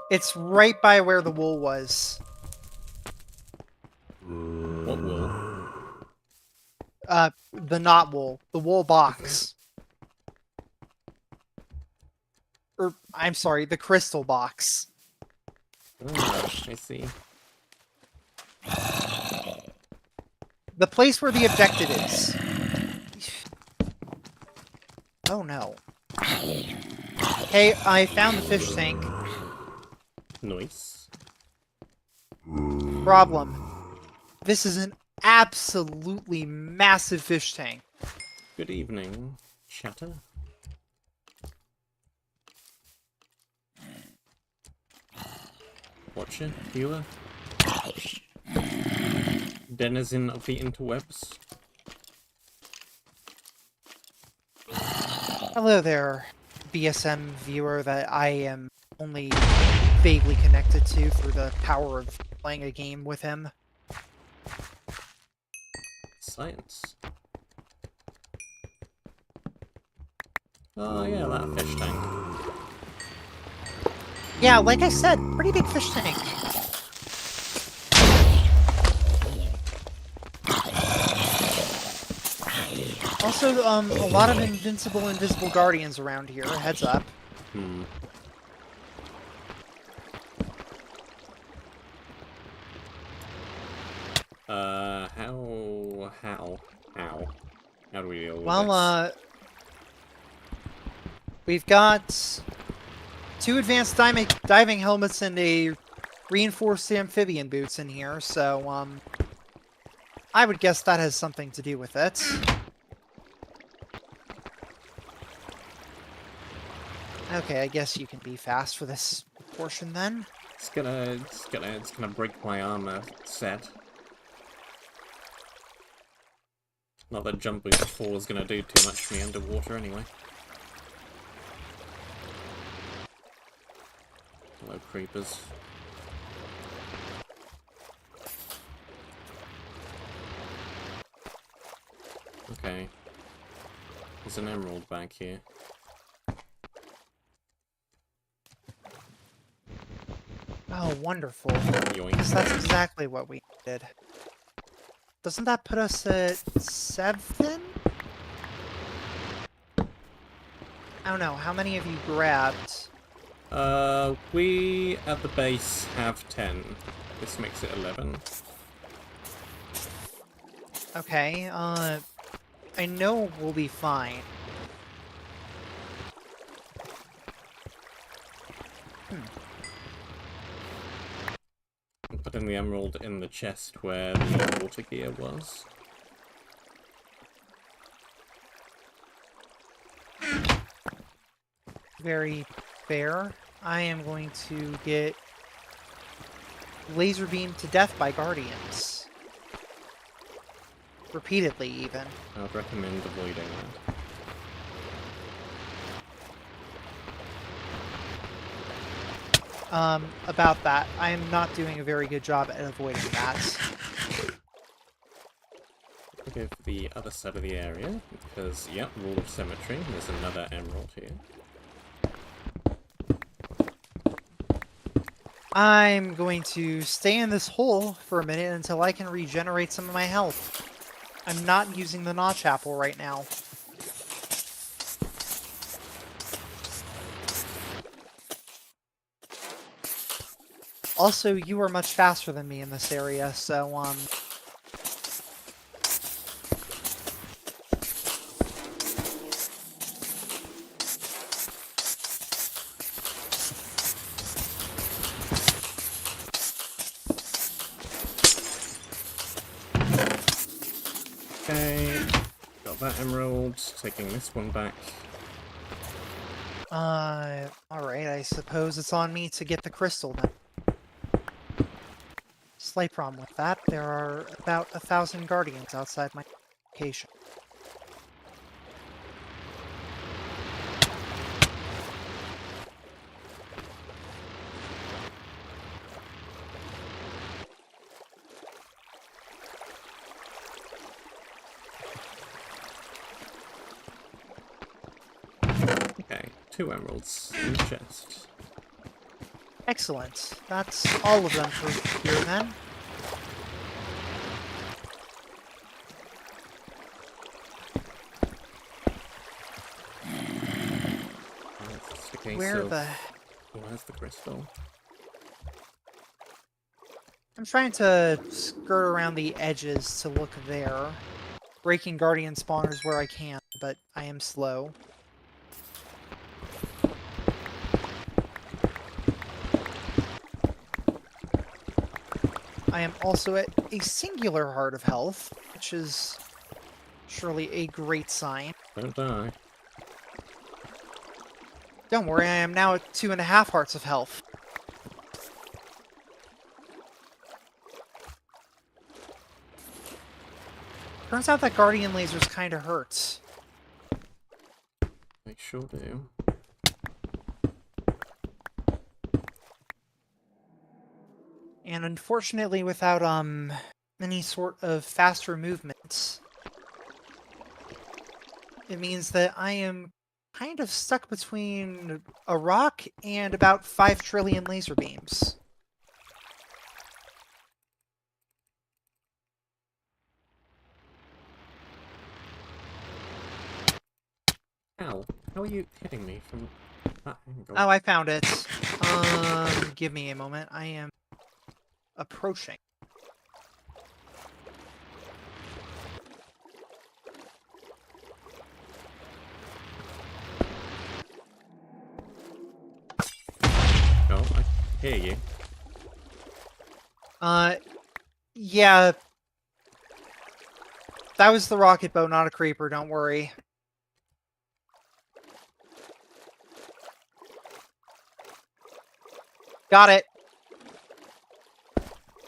It's right by where the wool was. What wool? The not wool. The wool box. Or, I'm sorry, the crystal box. Oh, I see. The place where the objective is. Oh no. Hey, I found the fish tank. Nice. Problem. This is an absolutely massive fish tank. Good evening, chatter. Watcher, viewer, denizen of the interwebs. Hello there, BSM viewer that I am only vaguely connected to through the power of playing a game with him. Science. Oh yeah, that fish tank. Yeah, like I said, pretty big fish tank. Also, a lot of invisible guardians around here. Heads up. Hmm. How do we deal with Well, we've got 2 advanced diving helmets and a reinforced amphibian boots in here, so, I would guess that has something to do with it. Okay, I guess you can be fast for this portion then. It's gonna break my armor set. Not that jumping to 4 is gonna do too much for me underwater anyway. Hello, creepers. Okay. There's an emerald back here. Oh, wonderful. Yoink. Because that's exactly what we did. Doesn't that put us at 7? I don't know, how many have you grabbed? We at the base have 10. This makes it 11. Okay, I know we'll be fine. I'm putting the emerald in the chest where the water gear was. Very fair. I am going to get laser beamed to death by guardians. Repeatedly, even. I would recommend avoiding that. About that, I am not doing a very good job at avoiding that. I'll go for the other side of the area, because, yep, Wall of Symmetry, there's another emerald here. I'm going to stay in this hole for a minute until I can regenerate some of my health. I'm not using the Notch Apple right now. Also, you are much faster than me in this area, so, Okay, got that emerald, taking this one back. alright, I suppose it's on me to get the crystal then. slight problem with that. There are about 1,000 guardians outside my location. Okay, 2 emeralds in the chest. Excellent. That's all of them for here then. It's the case Where of... the... Where's the crystal? I'm trying to skirt around the edges to look there. Breaking guardian spawners where I can, but I am slow. I am also at a singular heart of health, which is surely a great sign. Don't die. Don't worry, I am now at 2.5 hearts of health. Turns out that guardian lasers kinda hurts. They sure do. And unfortunately without, any sort of faster movements, it means that I am kind of stuck between a rock and about 5 trillion laser beams. Ow. How are you hitting me from that angle? Oh, I found it. Give me a moment. I am approaching. Oh, I hear you. Yeah. That was the rocket boat, not a creeper, don't worry. Got it.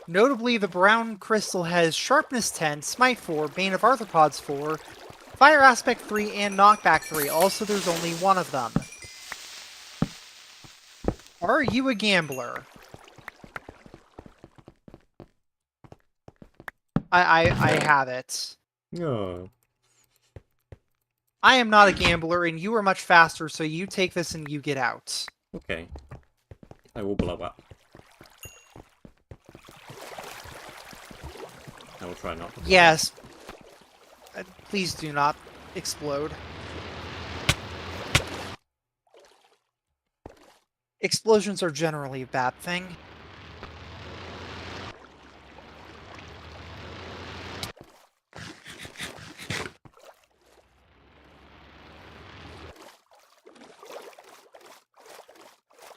Notably, the brown crystal has Sharpness 10, Smite 4, Bane of Arthropods 4, Fire Aspect 3, and Knockback 3. Also, there's only one of them. Are you a gambler? I have it. Oh. I am not a gambler, and you are much faster, so you take this and you get out. Okay. I will blow up. I will try not to blow Yes. Please do not explode. Explosions are generally a bad thing.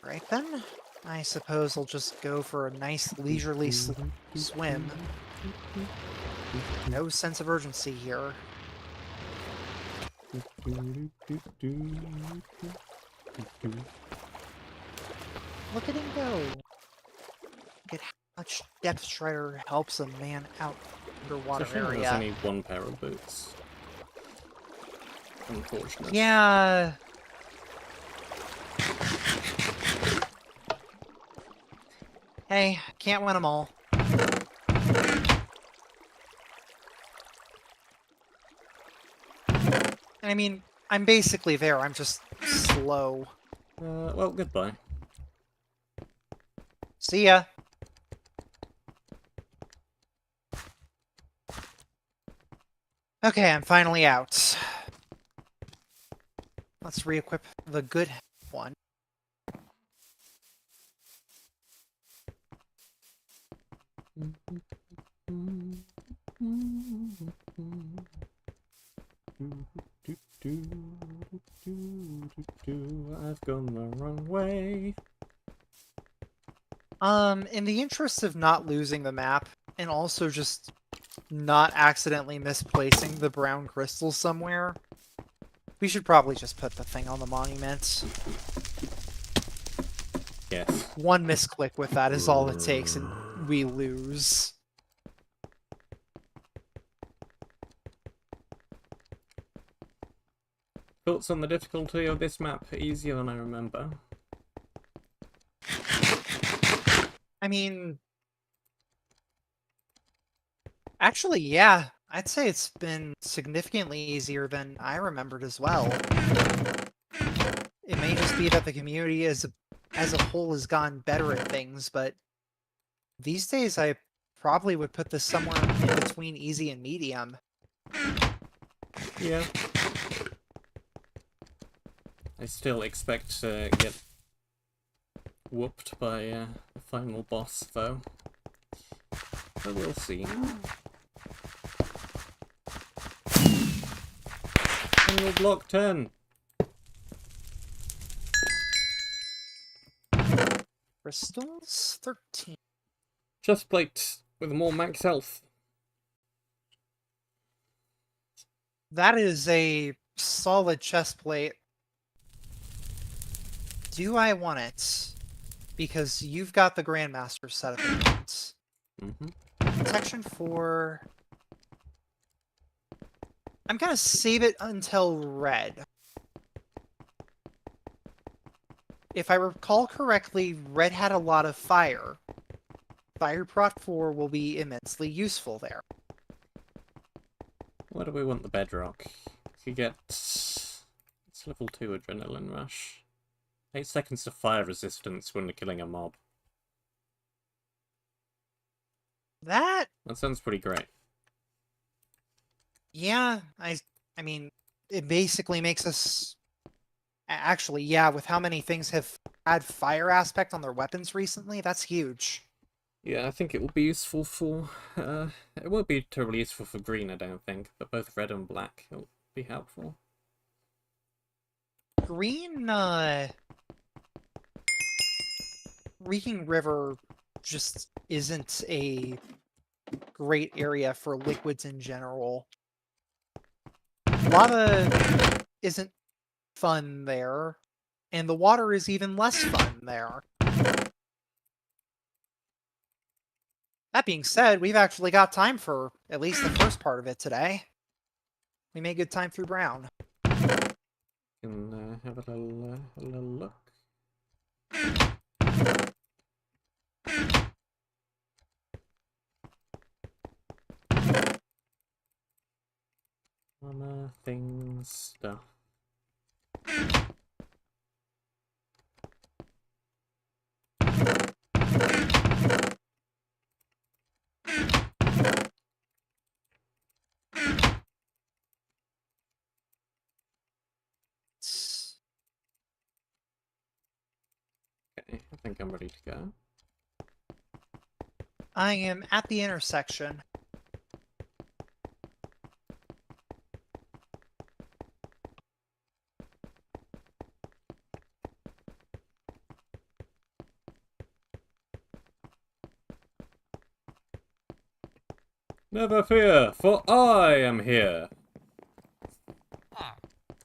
Right then. I suppose I'll just go for a nice leisurely swim. No sense of urgency here. Look at him go. Look at how much Depth Strider helps a man out underwater It's a shame area. there's only 1 pair of boots. Unfortunate. Yeah. Hey, can't win them all. I mean, I'm basically there, I'm just slow. Well, goodbye. See ya. Okay, I'm finally out. Let's re-equip the good one. I've gone the wrong way. In the interest of not losing the map, and also just not accidentally misplacing the brown crystal somewhere, we should probably just put the thing on the monument. Yes. One misclick with that is all it takes, and we lose. Thoughts on the difficulty of this map? Easier than I remember. I mean, actually, yeah. I'd say it's been significantly easier than I remembered as well. It may just be that the community as a whole has gotten better at things, but these days I probably would put this somewhere in between easy and medium. Yeah. I still expect to get whooped by the final boss, though. But we'll see. Single block 10. Crystals? 13. Chest plate with more max health. That is a solid chest plate. Do I want it? Because you've got the Grandmaster set of things. Protection 4. I'm gonna save it until red. If I recall correctly, red had a lot of fire. Fire Prot 4 will be immensely useful there. Where do we want the bedrock? You get... It's level 2 adrenaline rush. 8 seconds to fire resistance when killing a mob. That sounds pretty great. Yeah, I mean, it basically makes us... Actually, yeah, with how many things have had fire aspect on their weapons recently, that's huge. Yeah, I think it will be useful for... it won't be terribly useful for green, I don't think, but both red and black will be helpful. Green, Reeking River just isn't a great area for liquids in general. Lava isn't fun there, and the water is even less fun there. That being said, we've actually got time for at least the first part of it today. We made good time through brown. Can have a little look. Armor, things, stuff. Okay, I think I'm ready to go. I am at the intersection. Never fear, for I am here.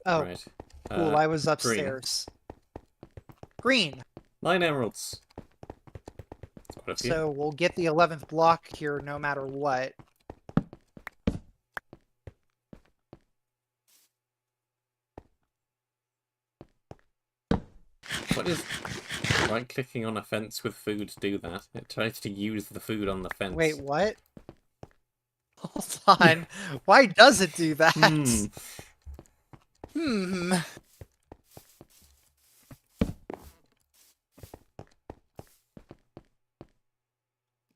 Oh, Right. cool, I was upstairs. Green. 9 emeralds. That's quite a few. So we'll get the 11th block here no matter what. What is right-clicking on a fence with food do that? It tries to use the food on the fence. Wait, what? Hold on. Why does it do that? Hmm.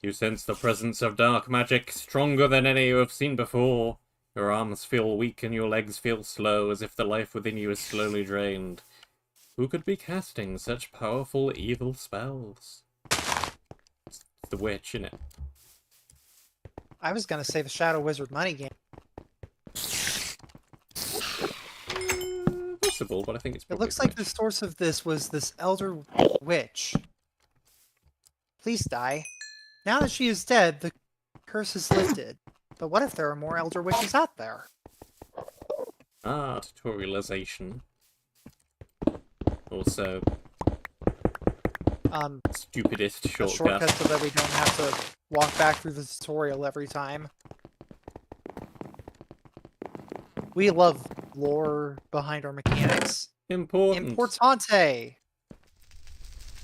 You sense the presence of dark magic, stronger than any you have seen before. Your arms feel weak and your legs feel slow, as if the life within you is slowly drained. Who could be casting such powerful evil spells? It's the witch, innit? I was gonna say the Shadow Wizard money game. Possible, but I think it's It probably looks like the source of this was this Elder Witch. Please die. Now that she is dead, the curse is lifted. But what if there are more Elder Witches out there? Ah, tutorialization. Also, stupidest a shortcut. shortcut so that we don't have to walk back through the tutorial every time. We love lore behind our mechanics. Important. Importante!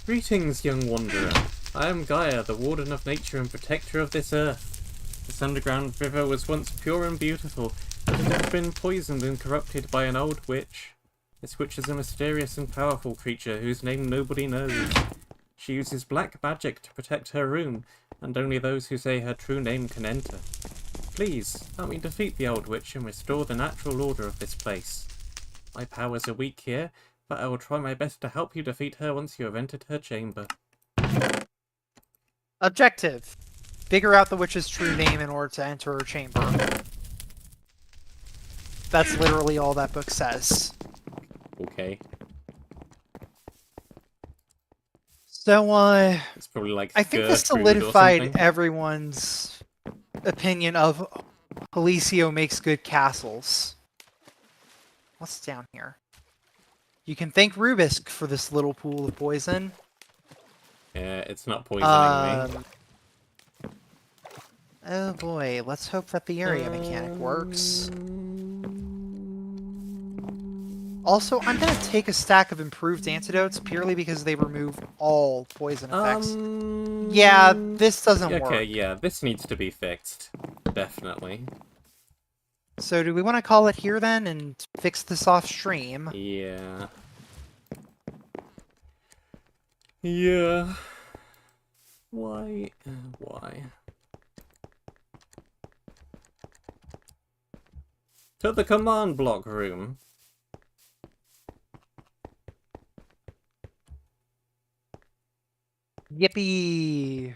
Greetings, young wanderer. I am Gaia, the warden of nature and protector of this earth. This underground river was once pure and beautiful, but it has been poisoned and corrupted by an old witch. This witch is a mysterious and powerful creature whose name nobody knows. She uses black magic to protect her room, and only those who say her true name can enter. Please, help me defeat the old witch and restore the natural order of this place. My powers are weak here, but I will try my best to help you defeat her once you have entered her chamber. Objective. Figure out the witch's true name in order to enter her chamber. That's literally all that book says. Okay. So, It's probably like I think this Gertrude or solidified something. everyone's opinion of Heliceo makes good castles. What's down here? You can thank Rubisk for this little pool of poison. Yeah, it's not poisoning me. Oh boy, let's hope that the area mechanic works. Also, I'm gonna take a stack of improved antidotes purely because they remove all poison effects. Yeah, this doesn't work. Okay, yeah, this needs to be fixed. Definitely. So do we want to call it here then and fix this off stream? Yeah. Yeah. Why? Why? To the command block room. Yippee!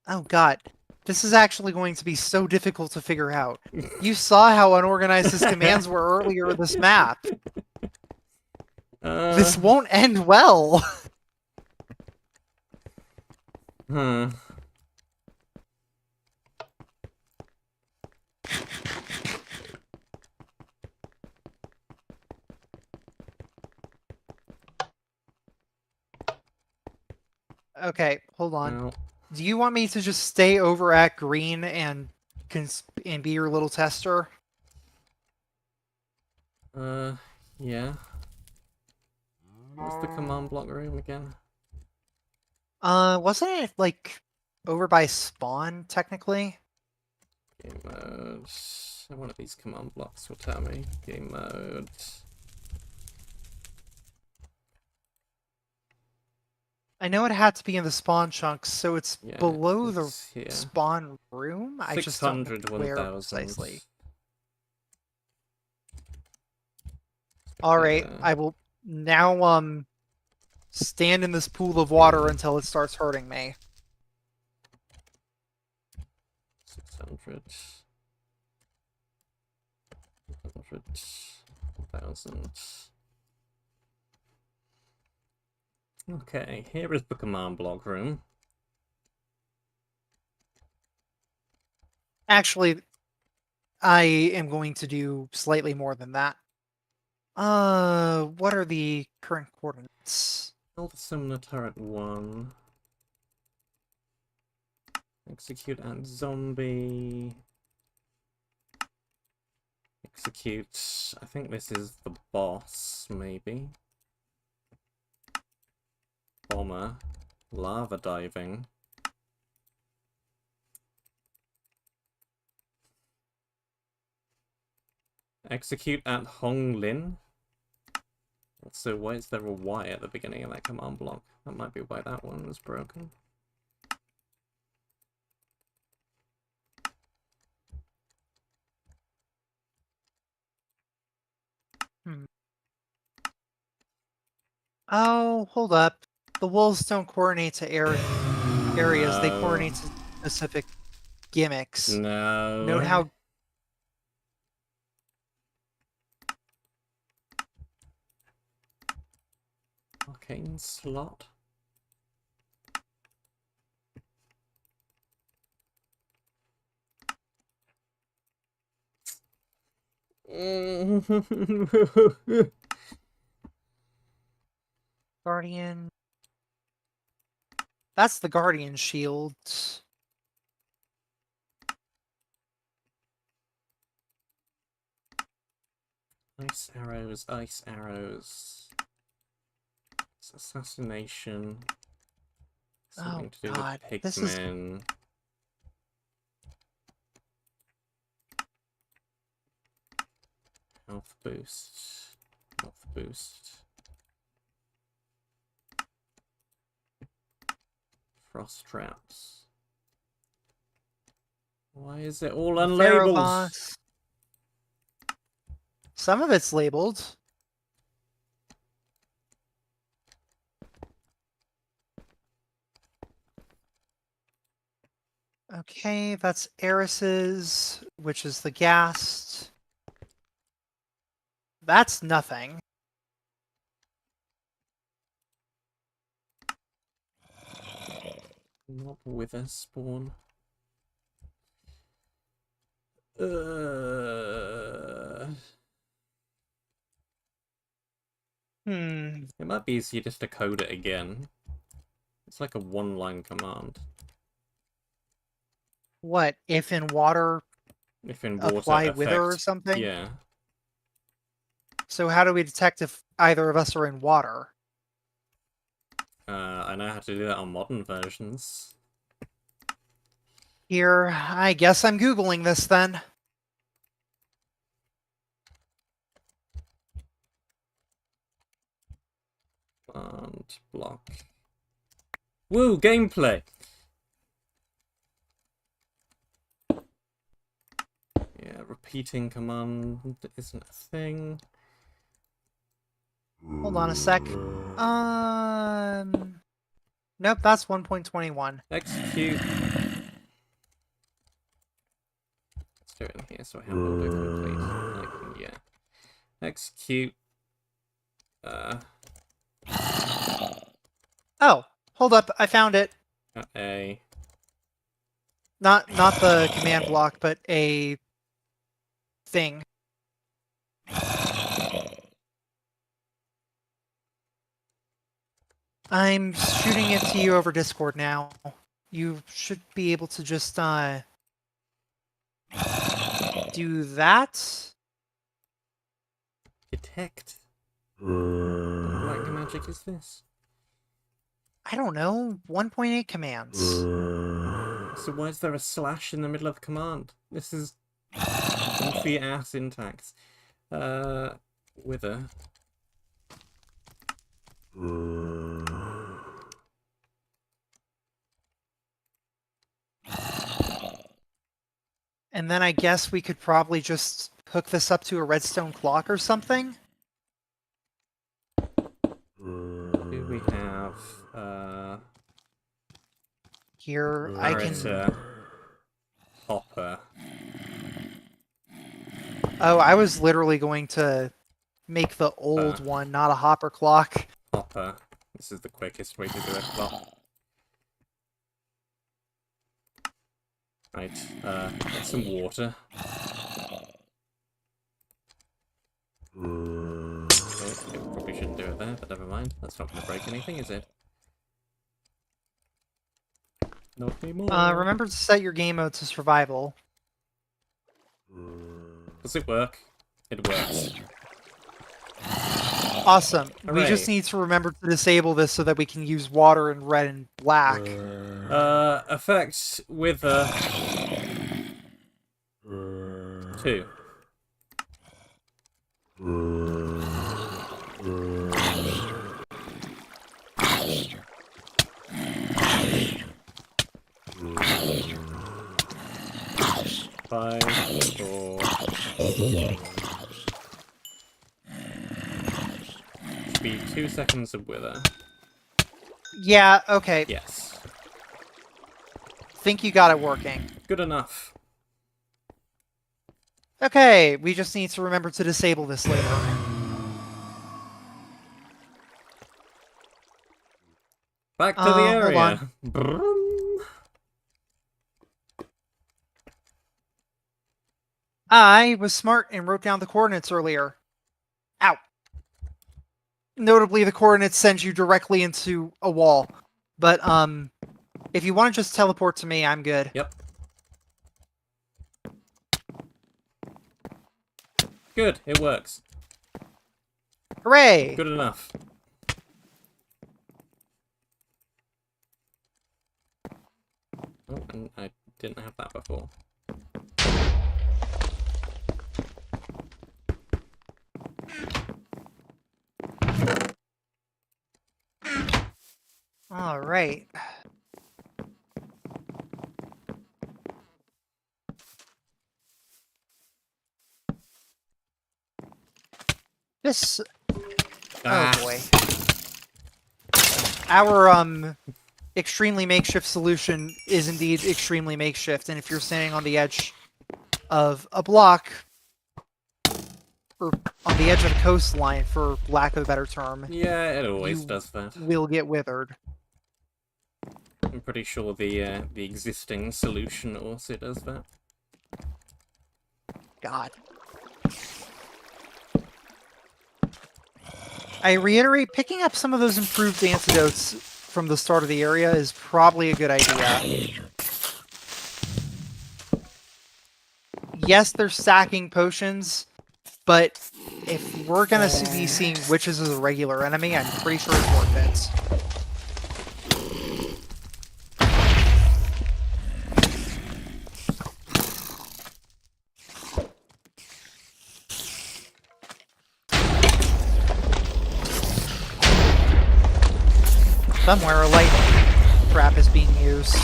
Oh god, this is actually going to be so difficult to figure out. You saw how unorganized his commands were earlier in this map. This won't end well. Hmm. Okay, hold on. Well, Do you want me to just stay over at green and be your little tester? yeah. What's the command block room again? Wasn't it like over by spawn technically? Game mode. One of these command blocks will tell me. Game mode. I know it had to be in the spawn chunks, so it's Yeah, below the it's here. spawn room? I just don't know 600, where 1000. precisely. Alright, I will now, stand in this pool of water until it starts hurting me. 600. 100. 1000. Okay, here is the command block room. Actually, I am going to do slightly more than that. What are the current coordinates? Build a summoner turret 1. Execute ant zombie. Execute. I think this is the boss, maybe. Bomber. Lava diving. Execute at Hong Lin. Also, why is there a Y at the beginning of that command block? That might be why that one was broken. Oh, hold up. The wolves don't coordinate to areas, they coordinate to specific gimmicks. No. Note how... Arcane slot. Guardian... That's the Guardian shield. Ice arrows, ice arrows. It's assassination. Something Oh to do god, with this is... pigmen. Health boost. Health boost. Frost traps. Why is it all unlabeled? Boss. Some of it's labeled. Okay, that's Eris's, which is the ghast. That's nothing. Not wither spawn. It might be easier just to code it again. It's like a one-line command. What, if in water, If in water, apply effect, wither or something? Yeah. So how do we detect if either of us are in water? I know how to do that on modern versions. Here, I guess I'm Googling this then. And block. Woo, gameplay! Yeah, repeating command isn't a thing. Hold on a sec. Nope, that's 1.21. Execute. Let's do it in here so I have autocomplete. Yeah. Execute. Oh, hold up, I found it. A. Not the command block, but a thing. I'm shooting it to you over Discord now. You should be able to just do that. Detect. What black magic is this? I don't know. 1.8 commands. So why is there a slash in the middle of the command? This is goofy ass syntax. Wither. And then I guess we could probably just hook this up to a redstone clock or something. Do we have Here, I can... Hopper. Oh, I was literally going to make the old one, not a hopper clock. Hopper. This is the quickest way to do it. Clock. Right, get some water. Okay, probably shouldn't do it there, but never mind. That's not going to break anything, is it? Not anymore. Remember to set your game mode to survival. Does it work? It works. Awesome. Hooray. We just need to remember to disable this so that we can use water in red and black. Effects with 2. Five, 4. Should be 2 seconds of wither. Yeah, okay. Yes. Think you got it working. Good enough. Okay, we just need to remember to disable this later. Back to the area. Hold on. Brum. I was smart and wrote down the coordinates earlier. Ow. Notably, the coordinates send you directly into a wall. But, If you want to just teleport to me, I'm good. Yep. Good, it works. Hooray! Good enough. Oh, and I didn't have that before. All right. This. Oh boy. Our extremely makeshift solution is indeed extremely makeshift, and if you're standing on the edge of a block, or on the edge of a coastline, for lack of a better term, Yeah, it always you does that. will get withered. I'm pretty sure the existing solution also does that. God. I reiterate, picking up some of those improved antidotes from the start of the area is probably a good idea. Yes, they're stacking potions, but if we're gonna be seeing witches as a regular enemy, I'm pretty sure it's worth it. Somewhere a lightning trap is being used.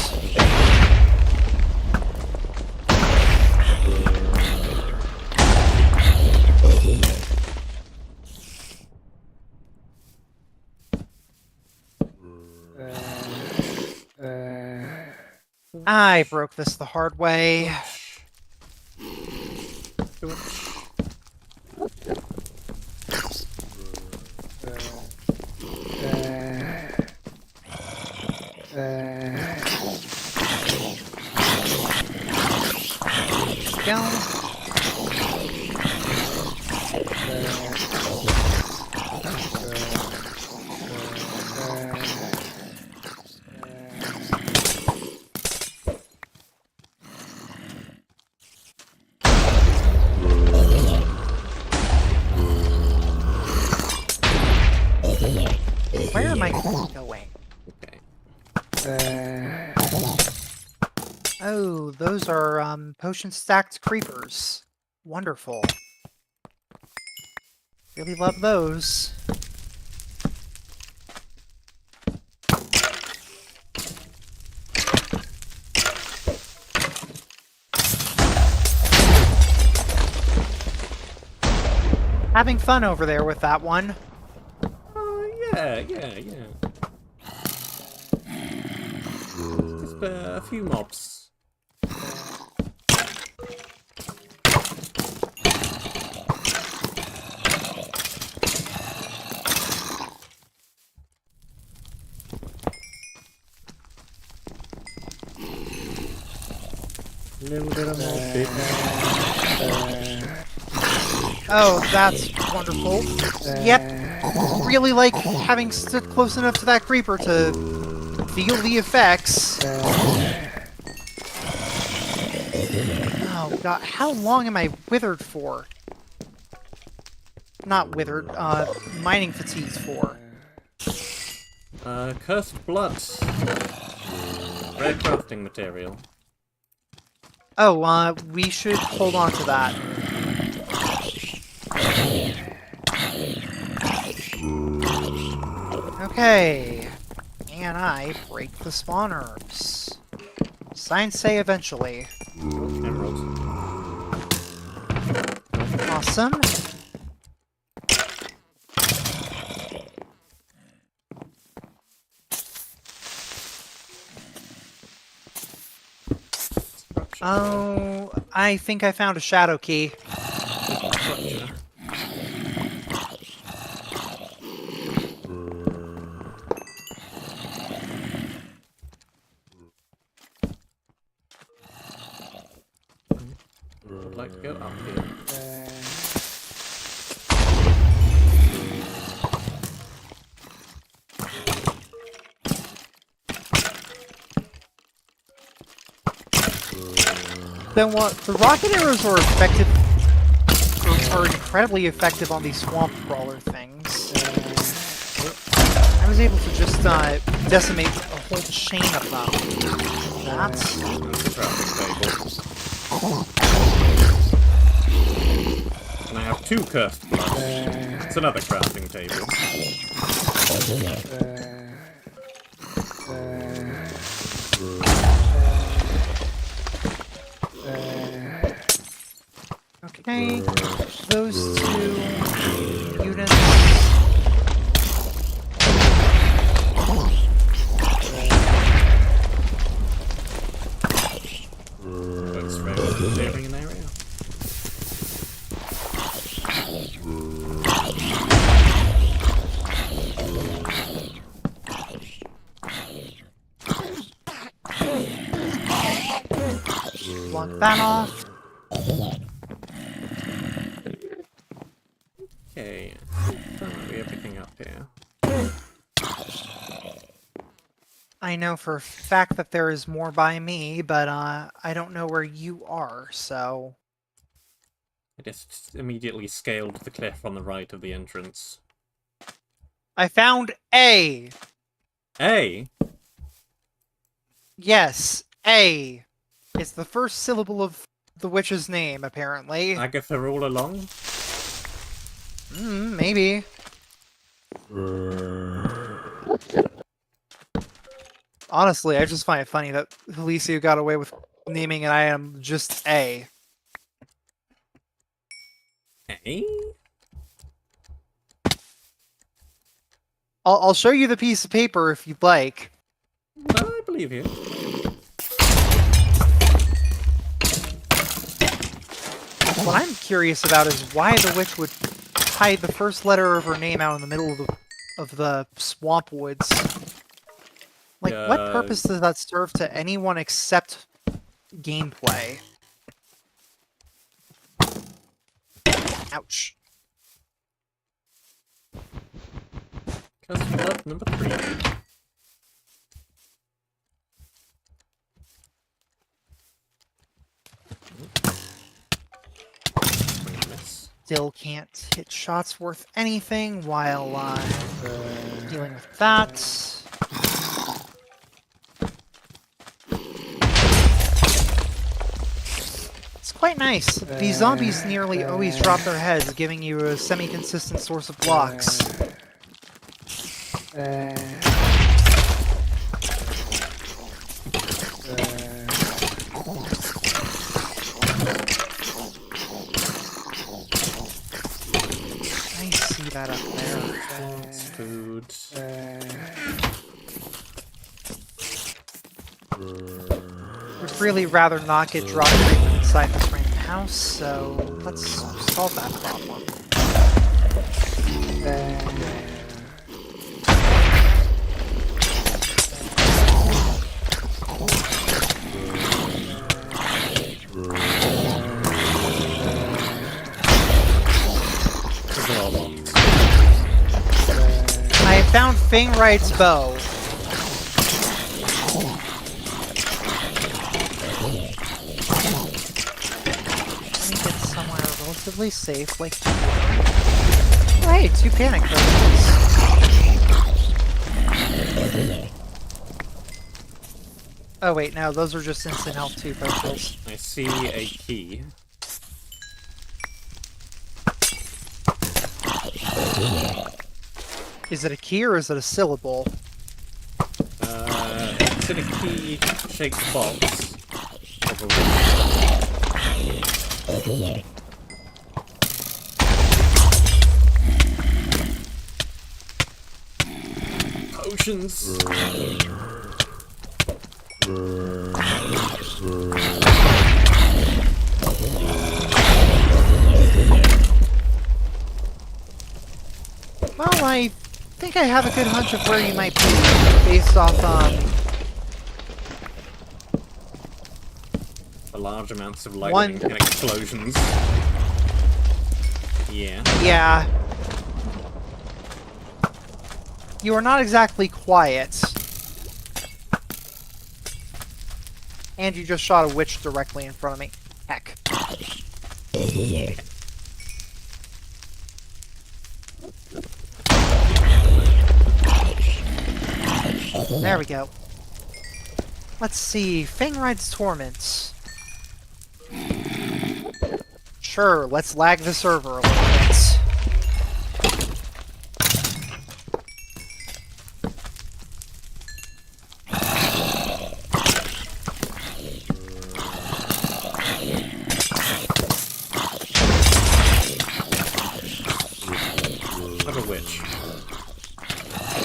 I broke this the hard way. Go. Where am I going? Okay. Oh, those are potion-stacked creepers. Wonderful. Really love those. Having fun over there with that one. Oh, yeah. Just a few mobs. Little bit of mob, big Oh, that's wonderful. Yep. Really like having stood close enough to that creeper to feel the effects. Oh god, how long am I withered for? Not withered, mining fatigues for. Cursed blood. Rare crafting material. Oh, we should hold on to that. Okay. And I break the spawn herbs. Signs say eventually. Emeralds. Awesome. Oh, I think I found a shadow key. I'd like to go up here. Then what? The rocket arrows are effective, are incredibly effective on these swamp crawler things. I was able to just decimate a whole chain of them. That's And I have 2 cursed bloods. It's another crafting table. okay. Those 2 units. Looks very clearing an area. Block that off. Okay. Don't be everything up here. I know for a fact that there is more by me, but I don't know where you are, so... I just immediately scaled the cliff on the right of the entrance. I found A! A? Yes, A. It's the first syllable of the witch's name, apparently. Agatha all along? Maybe. Honestly, I just find it funny that Heliceo got away with naming an item just A. A? I'll show you the piece of paper if you'd like. I believe you. What I'm curious about is why the witch would hide the first letter of her name out in the middle of the swamp woods. Like, what purpose does that serve to anyone except gameplay? Ouch. Custom blood number 3. Still can't hit shots worth anything while dealing with that. It's quite nice. These zombies nearly always drop their heads, giving you a semi-consistent source of blocks. I see that up there. It's food. Would really rather not get drop treatment inside this random house, so let's solve that problem. I found Fangwright's bow. Let me get somewhere relatively safe, like here. Oh, hey, 2 panic potions. Oh wait, no, those are just instant health 2 potions. I see a key. Is it a key or is it a syllable? It's in a key-shaped box. Potions! Well, I think I have a good hunch of where you might be, based off, The large amounts of lightning and explosions. Yeah. Yeah. You are not exactly quiet. And you just shot a witch directly in front of me. Heck. There we go. Let's see. Fangride's Torments. Sure, let's lag the server a little bit. I'm a witch.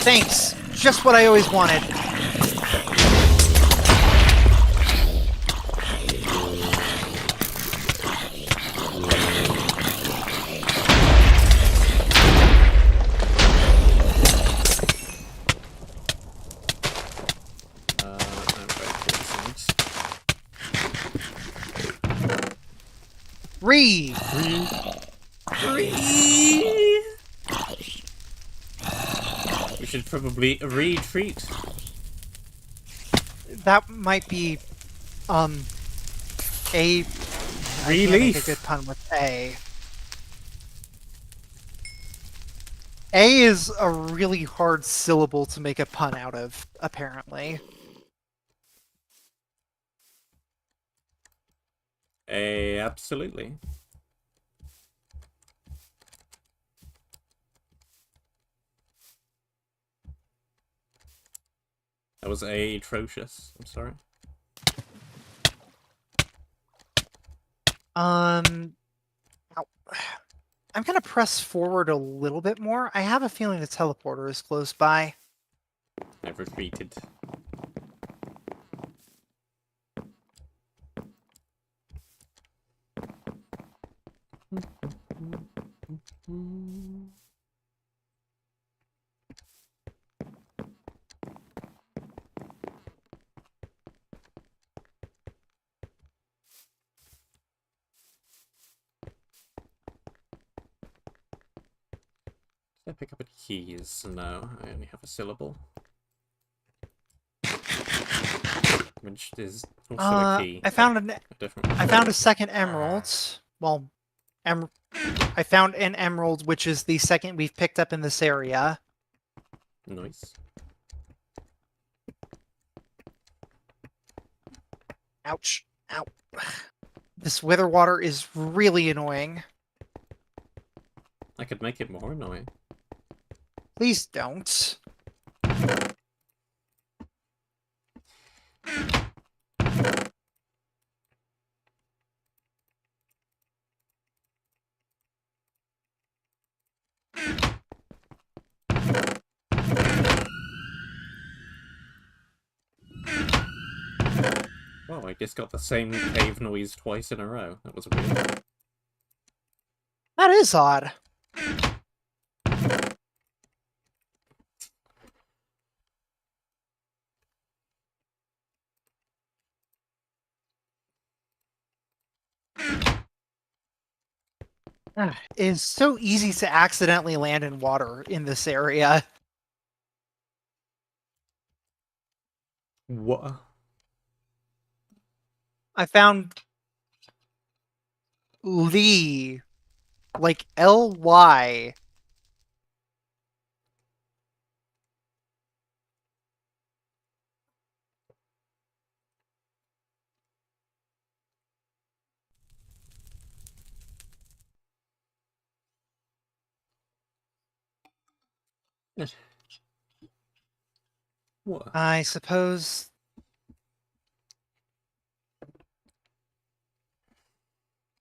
Thanks! Just what I always wanted. Read! We should probably retreat. That might be, a... I can't make a Relief. good pun with A. A is a really hard syllable to make a pun out of, apparently. Absolutely. That was atrocious. I'm sorry. Ow. I'm gonna press forward a little bit more. I have a feeling the teleporter is close by. I've retreated. Did I pick up any keys? No, I only have a syllable. Which is also a key. I found I found a second Ah. emerald. Well, I found an emerald, which is the second we've picked up in this area. Nice. Ouch. Ow. This wither water is really annoying. I could make it more annoying. Please don't. Oh, I just got the same cave noise twice in a row. That was weird. That is odd. It is so easy to accidentally land in water in this area. What? I found Lee, like Ly. What? I suppose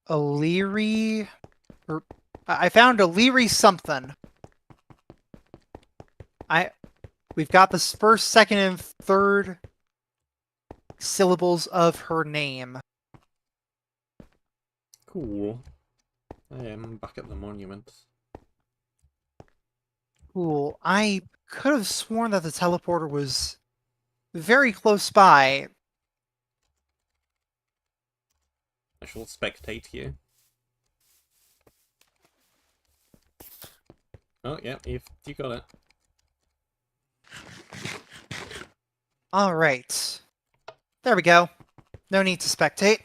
O'Leary, or I found O'Leary something. We've got the first, second, and third syllables of her name. Cool. I am back at the monument. Cool. I could have sworn that the teleporter was very close by. I shall spectate you. Oh, yeah, you got it. Alright. There we go. No need to spectate.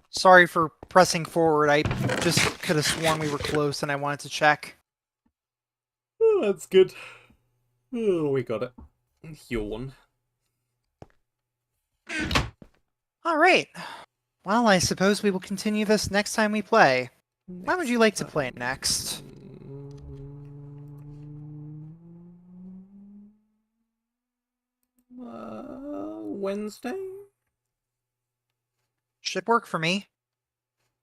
Sorry for pressing forward. I just could have sworn we were close and I wanted to check. Oh, that's good. Oh, we got it. Yawn. Alright. Well, I suppose we will continue this next time we play. When would you like to play next? Wednesday? Should work for me.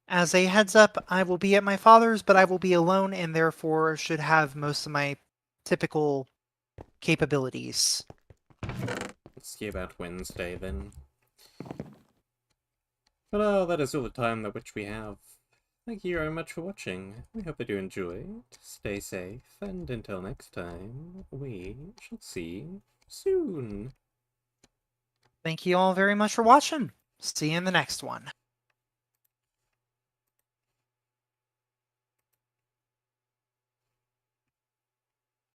As a heads up, I will be at my father's, but I will be alone and therefore should have most of my typical capabilities. Let's see about Wednesday then. But oh, that is all the time that which we have. Thank you very much for watching. We hope that you enjoyed. Stay safe, and until next time, we shall see you soon. Thank you all very much for watching. See you in the next one.